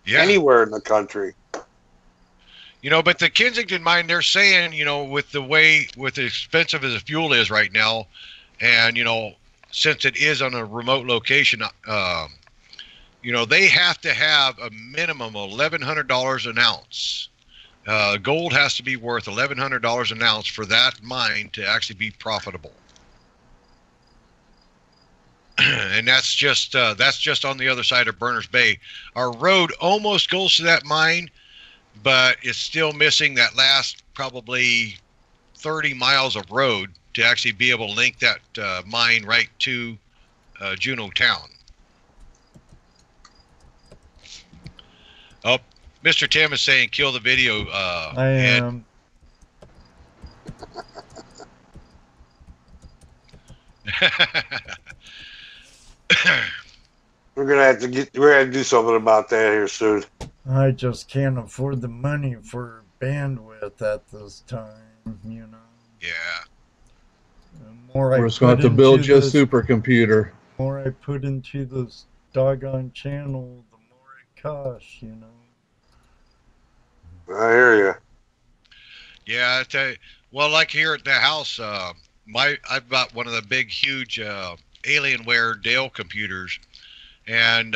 Yeah. anywhere in the country. You know, but the Kensington mine, they're saying, you know, with as expensive as the fuel is right now, and, you know, since it is on a remote location, you know, they have to have a minimum of $1,100 an ounce. Gold has to be worth $1,100 an ounce for that mine to actually be profitable. And that's just on the other side of Berners Bay. Our road almost goes to that mine, but it's still missing that last probably 30 miles of road to actually be able to link that mine right to Juneau town. Oh, Mr. Tim is saying kill the video. I am. We're gonna to do something about that here soon. I just can't afford the money for bandwidth at this time, you know. Yeah. The more We're just going to have to build you a supercomputer. The more I put into this doggone channel, the more it costs, you know. I hear you. Yeah, I tell you, well, like here at the house, I've got one of the big, huge Alienware Dell computers, and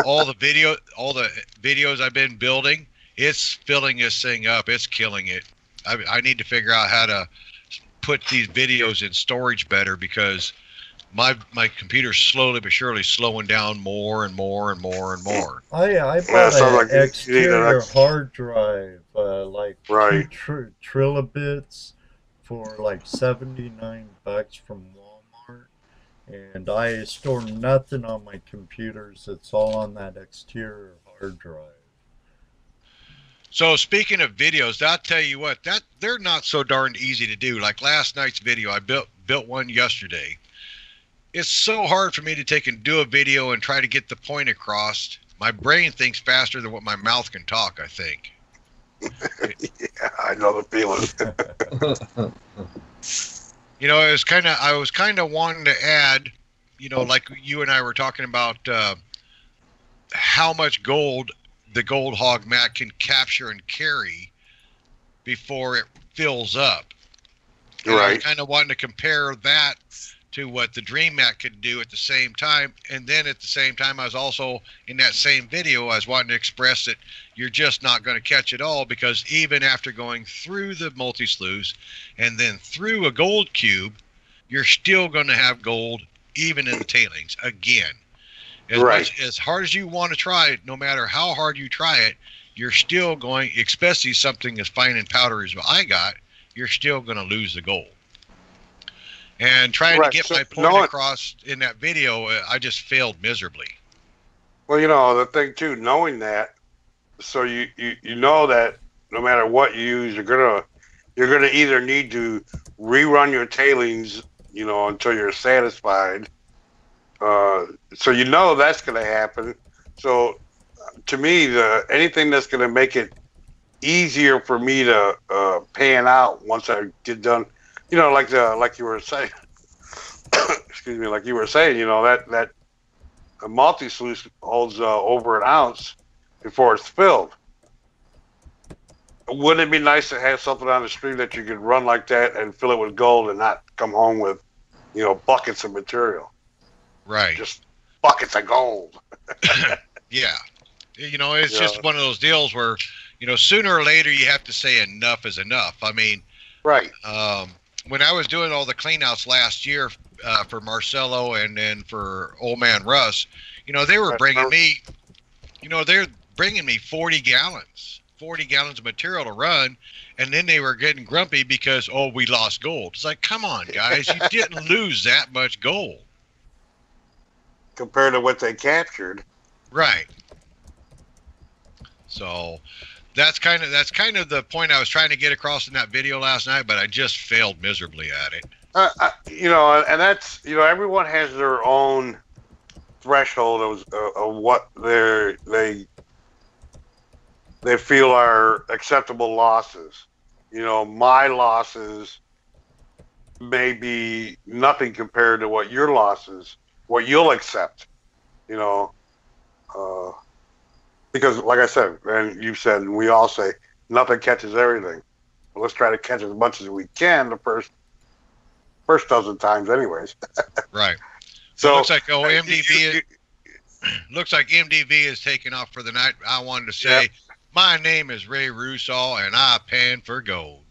all the videos I've been building, it's filling this thing up. It's killing it. I need to figure out how to put these videos in storage better, because my computer's slowly but surely slowing down more and more and more and more. I bought an exterior hard drive, like 2 trilobits for like $79 from Walmart, and I store nothing on my computers. It's all on that exterior hard drive. So speaking of videos, I'll tell you what, they're not so darn easy to do. Like last night's video, I built one yesterday. It's so hard for me to take and do a video and try to get the point across. My brain thinks faster than what my mouth can talk, I think. Yeah, I know the feeling. You know, I was kind of wanting to add, you know, like you and I were talking about how much gold the Gold Hog mat can capture and carry before it fills up. And I was kind of wanting to compare that to what the Dream Mat could do at the same time. And then at the same time, I was also, in that same video, I was wanting to express that you're just not going to catch it all, because even after going through the multi-sluice and then through a gold cube, you're still going to have gold even in the tailings again. As hard as you want to try it, no matter how hard you try it, you're still going, especially something as fine and powdery as I got, you're still going to lose the gold. And trying to get my point across in that video, I just failed miserably. Well, you know, the thing too, knowing that, so you know that no matter what you use, you're gonna either need to rerun your tailings, you know, until you're satisfied. So you know that's gonna happen. So to me, anything that's gonna make it easier for me to pan out once I get done. You know, like you were saying, excuse me, like you were saying, you know, that a multi-sluice holds over an ounce before it's filled. Wouldn't it be nice to have something on the street that you could run like that and fill it with gold and not come home with, you know, buckets of material? Right. Just buckets of gold. Yeah. You know, it's just one of those deals where, you know, sooner or later you have to say enough is enough. I mean, right. When I was doing all the cleanouts last year for Marcelo and then for old man Russ, you know, they were bringing me, you know, they're bringing me 40 gallons of material to run, and then they were getting grumpy because, oh, we lost gold. It's like, come on, guys, you didn't lose that much gold compared to what they captured. Right. So that's kind of the point I was trying to get across in that video last night, but I just failed miserably at it. You know, and that's, you know, everyone has their own threshold of what they feel are acceptable losses. You know, my losses may be nothing compared to what your losses, what you'll accept. You know, because like I said, and you said, and we all say, nothing catches everything. Well, let's try to catch as much as we can the first dozen times, anyways. Right. So it looks like looks like MDV is taking off for the night. I wanted to say, my name is Ray Rusaw, and I pan for gold.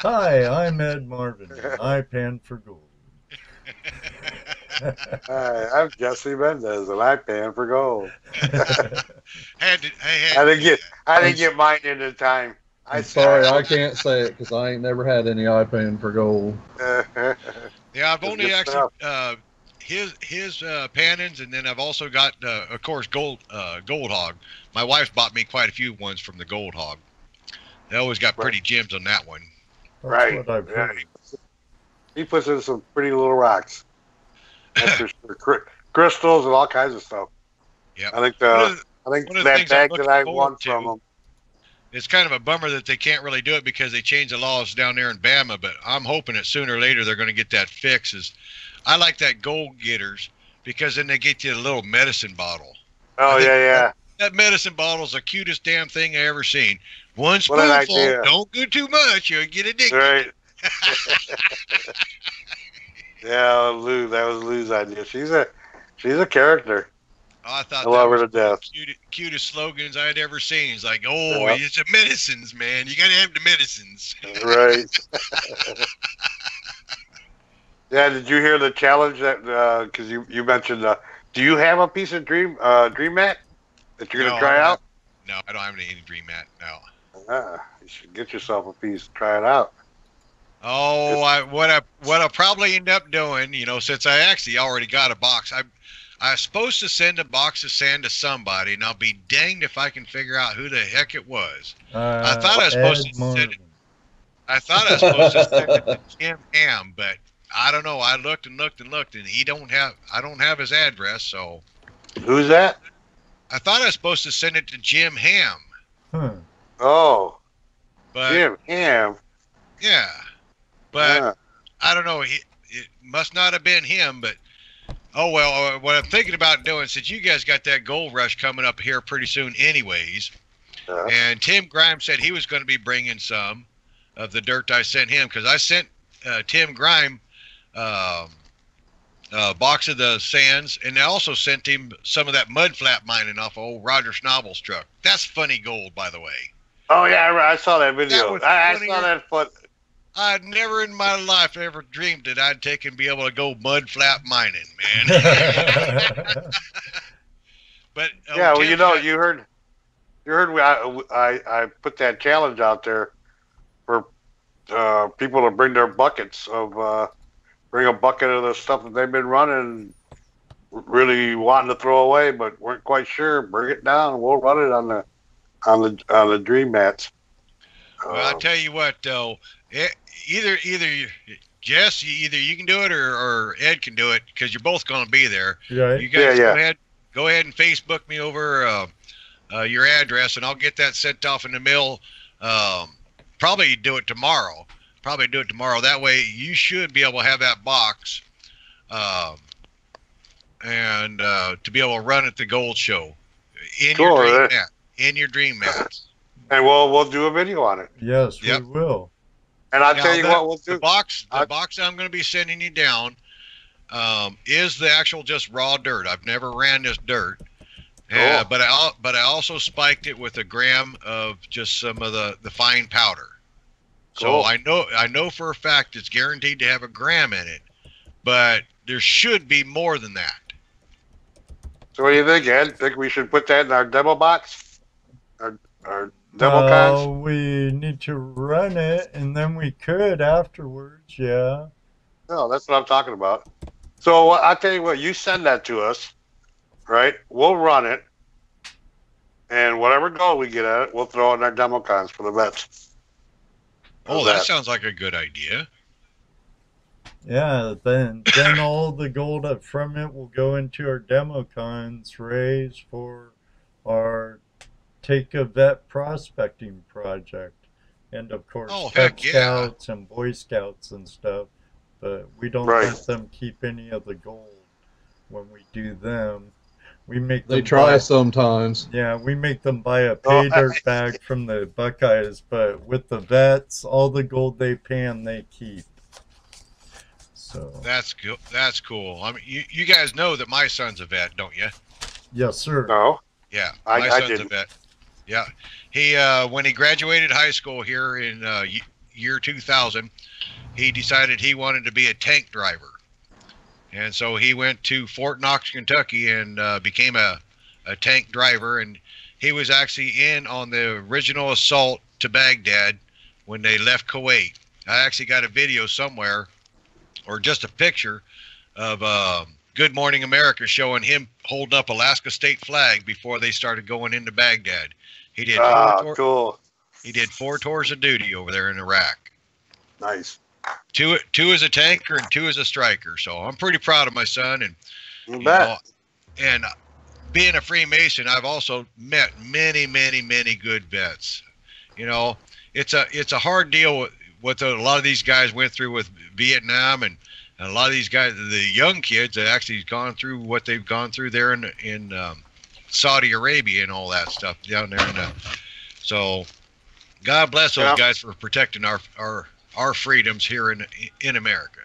Hi, I'm Ed Marvin, and I pan for gold. Hi, I'm Jesse Mendez, and I pan for gold. I didn't get mine in the time. I'm sorry, I can't say it because I ain't never had any iPan for gold. Yeah, I've only actually his Pannons, and then I've also got, of course, Gold Hog. My wife's bought me quite a few ones from the Gold Hog. They always got pretty gems on that one. That's Right. what I've heard. He puts in some pretty little rocks. Crystals and all kinds of stuff. Yeah. I think one of the that things bag I'm that I looking won forward to- from him. It's kind of a bummer that they can't really do it because they changed the laws down there in Bama, but I'm hoping that sooner or later they're going to get that fixed. I like that Gold Getters because then they get you a little medicine bottle. Oh, yeah. That medicine bottle's the cutest damn thing I ever seen. One What an spoonful, idea. don't go too much, you'll get addicted. Right. Yeah, Lou, that was Lou's idea. She's a character. Oh, I thought I love that her was to death. the cutest slogans I had ever seen. It's like, oh, Yeah. it's the medicines, man. You got to have the medicines. Right. Yeah, did you hear the challenge that, because you mentioned, do you have a piece of dream mat that you're going to try out? No, I don't have any dream mat, no. You should get yourself a piece, try it out. Oh, what I'll probably end up doing, since I actually already got a box, I was supposed to send a box of sand to somebody, and I'll be danged if I can figure out who the heck it was. I thought I was supposed to send it. I thought I was supposed to send it to Jim Ham, but I don't know. I looked and looked and looked, and I don't have his address, so. Who's that? I thought I was supposed to send it to Jim Ham. Oh, But Jim Ham. yeah, but Yeah. I don't know. It must not have been him, but oh well. What I'm thinking about doing, since you guys got that gold rush coming up here pretty soon, anyways, and Tim Grimes said he was going to be bringing some of the dirt I sent him because I sent Tim Grimes a box of the sands, and I also sent him some of that mud flap mining off of old Roger Schnabel's truck. That's funny gold, by the way. Oh yeah, I saw that video. I saw that foot. I'd never in my life ever dreamed that I'd take and be able to go mud flap mining, man. But Yeah, well, you heard I put that challenge out there for people to bring their buckets of bring a bucket of the stuff that they've been running, really wanting to throw away, but weren't quite sure. Bring it down. We'll run it on the dream mats. Well, I'll tell you what, though. Either Jess, either you can do it or Ed can do it because you're both going to be there. Right. You guys go ahead and Facebook me over your address, and I'll get that sent off in the mail. Probably do it tomorrow. That way, you should be able to have that box, and to be able to run at the gold show in your dream mats. And we'll do a video on it. Yes, we will. And I'll tell you what we'll do. The box I'm going to be sending you down is the actual just raw dirt. I've never ran this dirt, but I also spiked it with a gram of just some of the fine powder. So I know for a fact it's guaranteed to have a gram in it, but there should be more than that. So what do you think, Ed? Think we should put that in our demo box? Our demo cons? We need to run it, and then we could afterwards, yeah. No, that's what I'm talking about. So I'll tell you what, you send that to us, right? We'll run it, and whatever goal we get at it, we'll throw in our demo cons for the vets. Oh, that sounds like a good idea. Yeah, then all the gold up from it will go into our demo cons raised for our Take a Vet prospecting project. And of course, Cub Scouts and Boy Scouts and stuff. But we don't let them keep any of the gold when we do them. We make them sometimes. Yeah, we make them buy a pay dirt bag from the Buckeyes, but with the vets, all the gold they pan, they keep. So that's cool. That's cool. I mean, you guys know that my son's a vet, don't you? Yes, sir. No. Yeah, my son's a vet. Yeah, he when he graduated high school here in year 2000, he decided he wanted to be a tank driver. And so he went to Fort Knox, Kentucky, and became a tank driver. And he was actually in on the original assault to Baghdad when they left Kuwait. I actually got a video somewhere, or just a picture of Good Morning America showing him holding up Alaska state flag before they started going into Baghdad. He did cool. He did 4 tours of duty over there in Iraq. Nice. Two as a tanker and 2 as a striker. So I'm pretty proud of my son. And You bet. and being a Freemason, I've also met many, many, many good vets. You know, it's a hard deal with what a lot of these guys went through with Vietnam, and a lot of these guys, the young kids that actually gone through what they've gone through there in Saudi Arabia and all that stuff down there. So God bless those guys for protecting our freedoms here in America.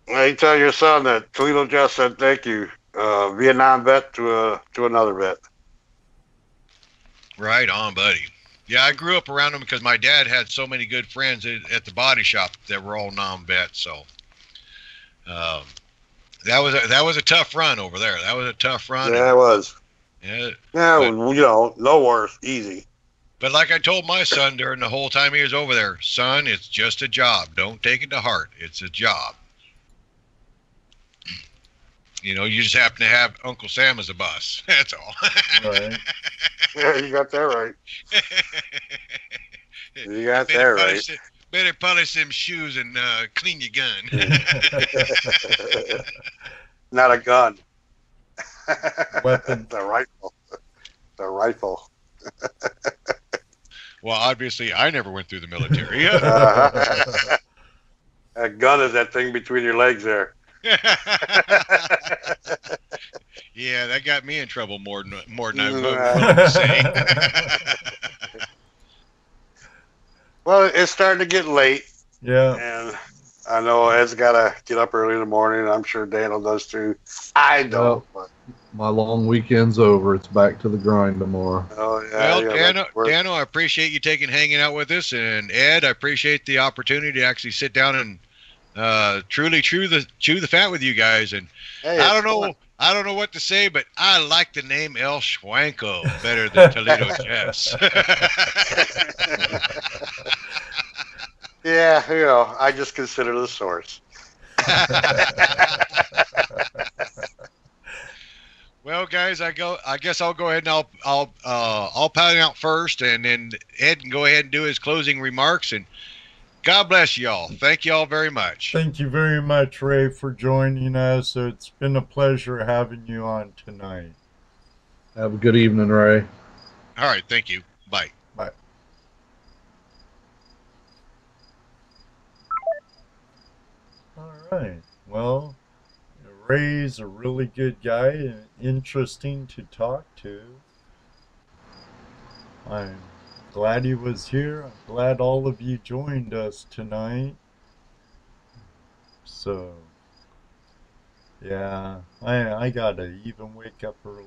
Well, you tell your son that ToledoJess said thank you. Vietnam vet to another vet. Right on, buddy. Yeah, I grew up around them because my dad had so many good friends at the body shop that were all non-vets. So that was a tough run over there. That was a tough run. Yeah, it was. Yeah. Yeah, you know, no worse, easy. But like I told my son during the whole time he was over there, son, it's just a job. Don't take it to heart. It's a job. You know, you just happen to have Uncle Sam as a boss. That's all. Right. Yeah, you got that right. You got that right. Better polish them shoes and clean your gun. Not a gun. Weapon. The rifle. The rifle. Well, obviously, I never went through the military. A gun is that thing between your legs there. Yeah, that got me in trouble more than I'm willing to say. Well, it's starting to get late. Yeah. And I know Ed's got to get up early in the morning. I'm sure Daniel does too. I don't. But, My long weekend's over. It's back to the grind tomorrow. oh, yeah. Well, Daniel, I appreciate you hanging out with us. And Ed, I appreciate the opportunity to actually sit down and truly chew the fat with you guys. And Hey, I don't know what to say, but I like the name El Schwanko better than ToledoJess. Yeah, you know, I just consider the source. Well, guys, I guess I'll go ahead and I'll pat out first, and then Ed can go ahead and do his closing remarks. And God bless y'all. Thank y'all very much. Thank you very much, Ray, for joining us. It's been a pleasure having you on tonight. Have a good evening, Ray. All right, thank you. Bye. Bye. All right. Well, Ray's a really good guy and interesting to talk to. I'm glad he was here. I'm glad all of you joined us tonight. So, yeah, I gotta even wake up earlier.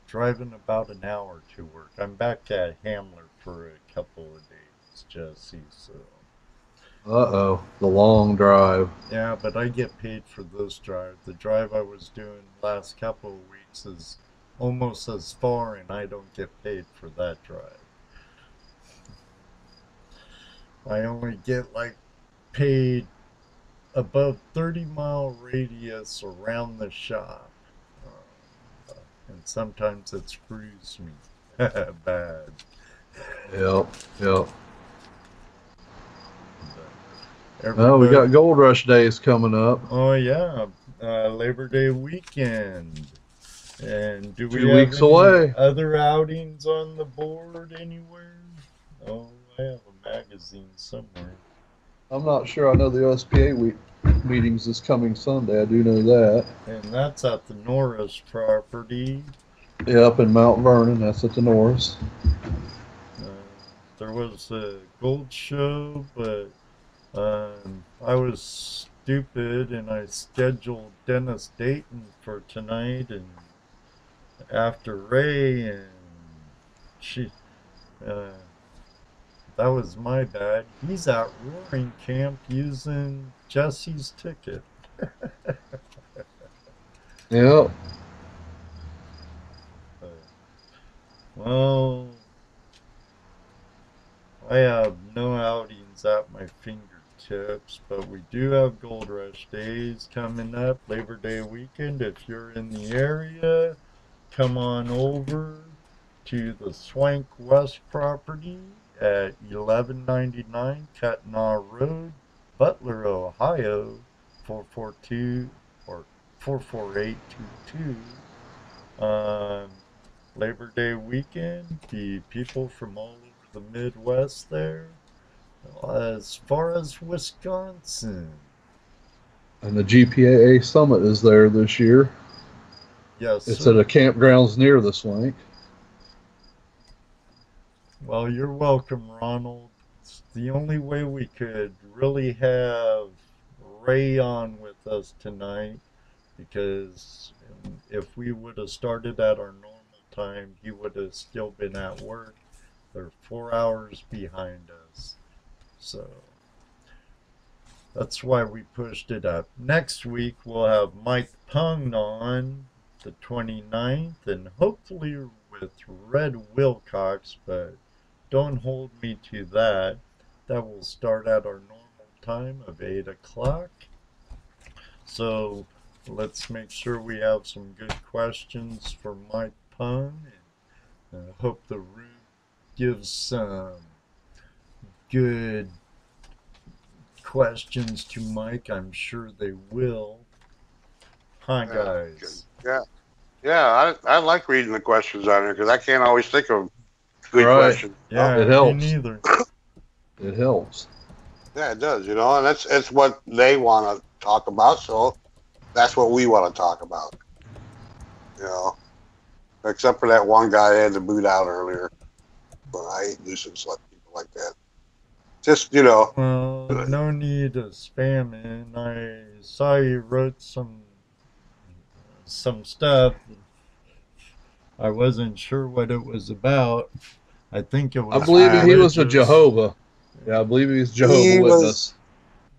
Driving about an hour to work. I'm back at Hamler for a couple of days, Jesse, so. Uh-oh, the long drive. Yeah, but I get paid for this drive. The drive I was doing last couple of weeks is almost as far, and I don't get paid for that drive. I only get like paid above 30-mile radius around the shop. And sometimes it screws me bad. Yep. Oh, we got Gold Rush Days coming up. Oh yeah, Labor Day weekend. And do we 2 have weeks any away. other outings on the board anywhere? Oh, I have a magazine somewhere. I'm not sure. I know the OSPA meetings is coming Sunday. I do know that. And that's at the Norris property. Yeah, up in Mount Vernon. That's at the Norris. There was a gold show, but I was stupid and I scheduled Dennis Dayton for tonight and after Ray, and that was my bad. He's at Roaring Camp using Jesse's ticket. Yep. Well, I have no outings at my fingertips. tips, but we do have Gold Rush days coming up, Labor Day weekend. If you're in the area, come on over to the Swank West property at 1199 Cutnaw Road, Butler, Ohio, 442 or 44822. Labor Day weekend, the people from all over the Midwest there. As far as Wisconsin. And the GPAA Summit is there this year. Yes, it's sir. at a campgrounds near the Swank. Well, you're welcome, Ronald. It's the only way we could really have Ray on with us tonight, because if we would have started at our normal time, he would have still been at work. They're 4 hours behind us. So that's why we pushed it up. Next week we'll have Mike Pung on the 29th, and hopefully with Red Wilcox, but don't hold me to that. That will start at our normal time of 8 o'clock. So let's make sure we have some good questions for Mike Pung, and I hope the room gives some good questions to Mike. I'm sure they will. Hi, guys. Yeah, I like reading the questions on here because I can't always think of good Right. questions. Yeah, It helps. me neither. It helps. Yeah, it does, and it's what they want to talk about, so that's what we want to talk about. Except for that one guy I had to boot out earlier. But I hate nuisance like people like that. Just, Well, no need of spamming. I saw you wrote some stuff. I wasn't sure what it was about. I think it was. I believe he was a religious. Jehovah. Yeah, I believe he was Jehovah Witness.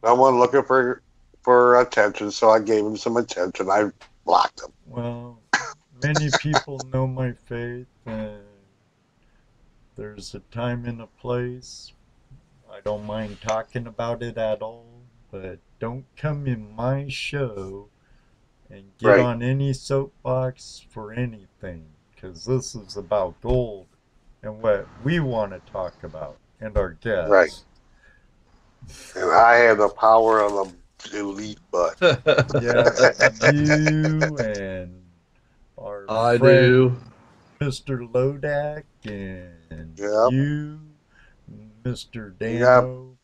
Someone looking for attention, so I gave him some attention. I blocked him. Well, many people know my faith, and there's a time and a place. I don't mind talking about it at all, but don't come in my show and get Right. on any soapbox for anything, because this is about gold and what we want to talk about and our guests. Right. And I have the power of the delete button. Yeah, you and our I friend do. Mr. Lodak and Yep. you, Mr. Yeah. Dano.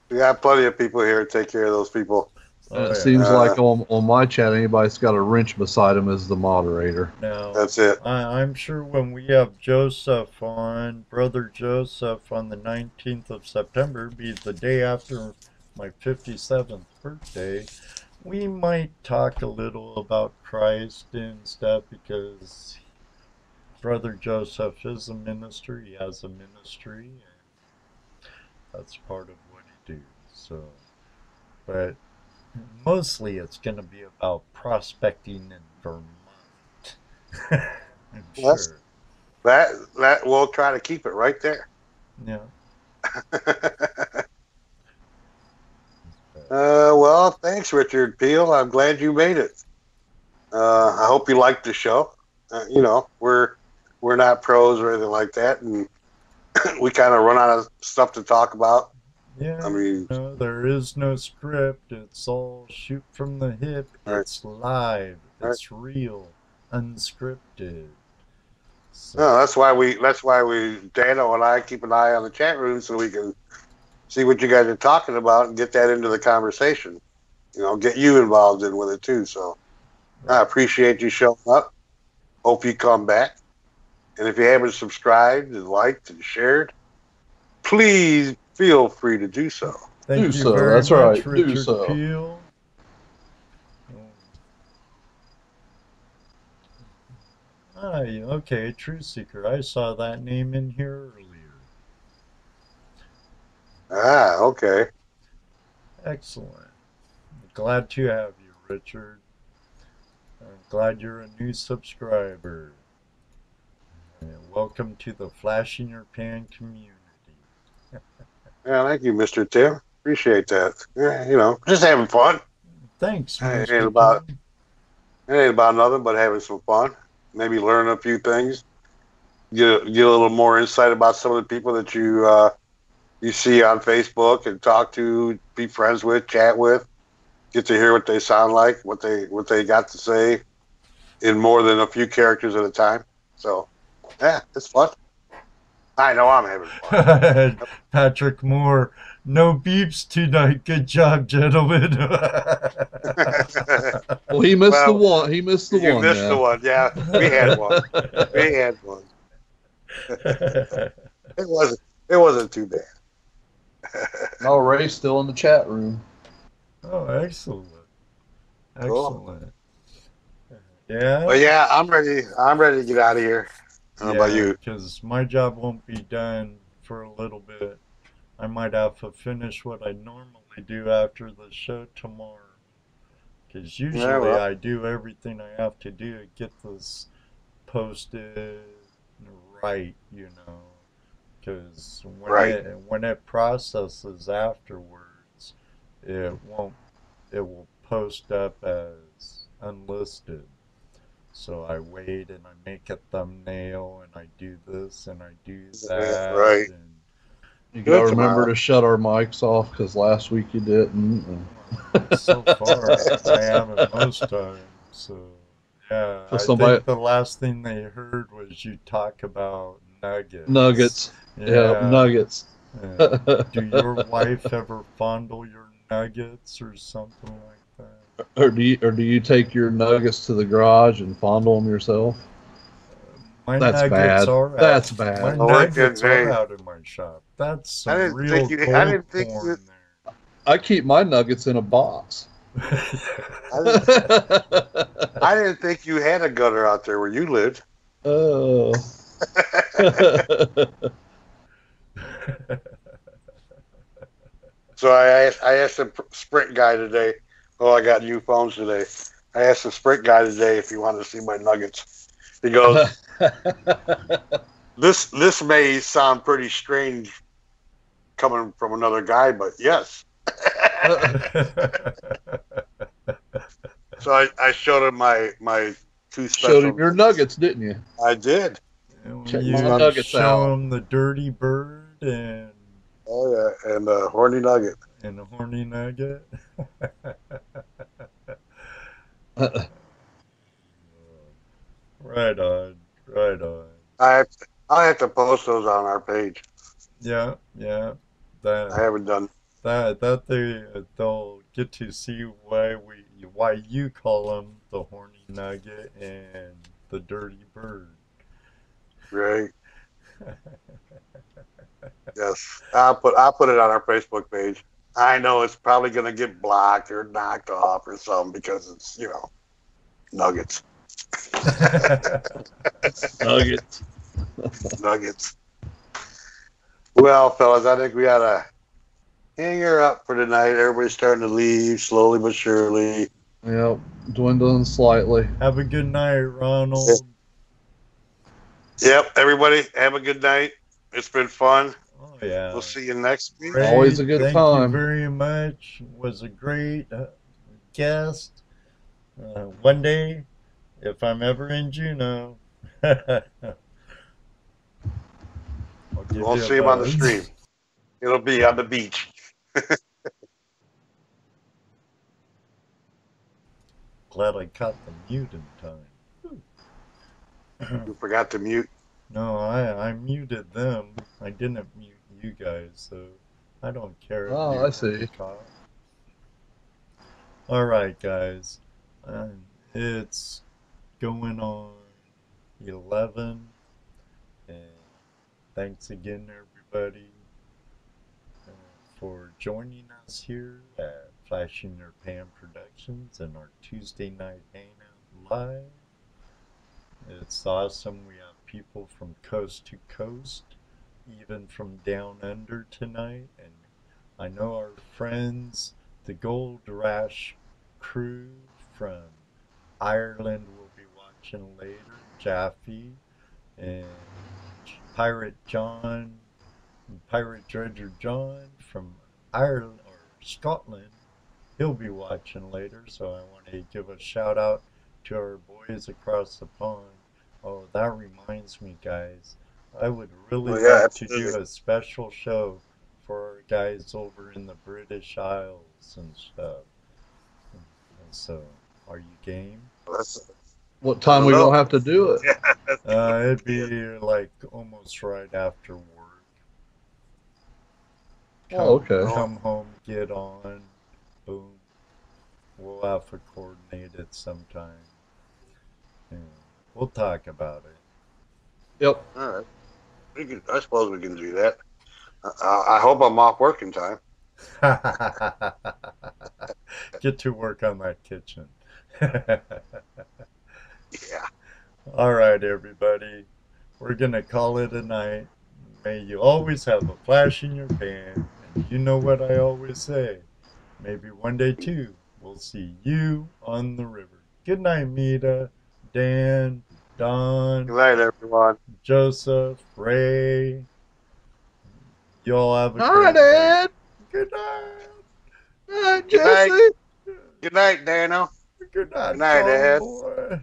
We got plenty of people here to take care of those people. Oh, It yeah. seems like on my chat, anybody's got a wrench beside him as the moderator. Now, That's it. I'm sure when we have Joseph on, Brother Joseph, on the 19th of September, be the day after my 57th birthday, we might talk a little about Christ and stuff, because Brother Joseph is a minister. He has a ministry, and that's part of what he do. So, but mostly it's going to be about prospecting in Vermont. I'm Yes. sure. That we'll try to keep it right there. Yeah. Well, thanks, Richard Peel. I'm glad you made it. I hope you liked the show. We're not pros or anything like that, and we kind of run out of stuff to talk about. Yeah. I mean, No, there is no script. It's all shoot from the hip. Right. It's live. Right. It's real. Unscripted. So, no, that's why Dano and I keep an eye on the chat room so we can see what you guys are talking about and get that into the conversation. Get you involved in with it too. So I appreciate you showing up. Hope you come back. And if you haven't subscribed and liked and shared, please feel free to do so. thank Do you so. very That's much, right. Do Richard so. Peel. Okay, True Seeker. I saw that name in here earlier. Ah, okay. Excellent. Glad to have you, Richard. I'm glad you're a new subscriber. And welcome to the Flash in Your Pan community. Yeah, thank you, Mr. Tim. Appreciate that. Yeah, you know, just having fun. Thanks, It Mr. about King. it ain't about nothing but having some fun. Maybe learn a few things. Get a little more insight about some of the people that you see on Facebook and talk to, be friends with, chat with. Get to hear what they sound like, what they got to say in more than a few characters at a time. So, yeah, it's fun. I know I'm having fun. Patrick Moore, no beeps tonight. Good job, gentlemen. Well, he missed the Well, one. He missed the you one. missed the Yeah. one. Yeah, we had one. We had one. It wasn't. It wasn't too bad. No, Ray's still in the chat room. Oh, excellent. Cool. Excellent. Yeah? But yeah, I'm ready. I'm ready to get out of here. I don't know about Yeah, you. because my job won't be done for a little bit. I might have to finish what I normally do after the show tomorrow. Because Yeah, usually well, I do everything I have to do to get this posted right, you know. Because right. when it processes afterwards, it won't it will post up as unlisted. So I wait and I make a thumbnail and I do this and I do Yeah, that right. and You Do gotta it remember tomorrow. to shut our mics off because last week you didn't. so far I haven't most times. So yeah, So I somebody think the last thing they heard was you talk about nuggets. nuggets. Yeah, Yeah. nuggets. Do your wife ever fondle your nuggets or something like that? Or do you take your nuggets to the garage and fondle them yourself? My That's nuggets bad. are out. That's My bad. Oh, we're getting. nuggets are Hey, out in my shop. That's I some didn't think real you. I gold didn't think you. corn I keep my nuggets in a box. I didn't. I didn't think you had a gutter out there where you lived. Oh. So I asked the Sprint guy today. Oh, I got new phones today. I asked the Sprint guy today if he wanted to see my nuggets. He goes, "This may sound pretty strange coming from another guy, but yes." So I showed him my two Showed special him your nuggets. nuggets, didn't you? I did. Check my You nuggets show out. them the dirty bird Oh yeah, and a horny nugget. and the horny nugget. Right on, right on. I have to post those on our page. Yeah, yeah. I That haven't done. they'll get to see why you call them the horny nugget and the dirty bird. Right. Yes. I'll put it on our Facebook page. I know it's probably gonna get blocked or knocked off or something because it's, you know, nuggets. Nuggets. Nuggets. Well, fellas, I think we gotta hang her up for tonight. Everybody's starting to leave slowly but surely. Yep, dwindling slightly. Have a good night, Ronald. Yep, everybody, have a good night. It's been fun. Oh yeah. We'll see you next week. Ray, Always a good thank time. you very much. Was a great guest. One day, if I'm ever in Juneau, I'll give We'll you a see him on the buzz. stream. It'll be on the beach. Glad I caught the mute in time. You forgot to mute. No, I muted them. I didn't mute you guys, so I don't care if Oh, you I see. caught. All right, guys. It's going on 11, and thanks again, everybody, for joining us here at Flashing Your Pan Productions and our Tuesday night hangout live. It's awesome. We have people from coast to coast, even from down under tonight. And I know our friends, the Gold Rash crew from Ireland, will be watching later. Jaffe and Pirate Dredger John from Ireland, or Scotland. He'll be watching later, so I want to give a shout out to our boys across the pond. Oh, that reminds me, guys. I would really like to do a special show for our guys over in the British Isles and stuff. And so, are you game? What time we gonna have to do it? It'd be like almost right after work. Okay. Come home, get on, boom. We'll have to coordinate it sometime. Yeah, we'll talk about it. Yep. All right. I suppose we can do that. I hope I'm off work in time. Get to work on that kitchen. Yeah. All right, everybody. We're going to call it a night. May you always have a flash in your pan. And you know what I always say. Maybe one day, too, we'll see you on the river. Good night, Mita, Dan, Don. Good night, everyone. Joseph, Ray. You all have a Hi, great Dad. day. Good night. Hi, Good night. Jesse. Good night, Dano. Good night, Good night, Dad. boy.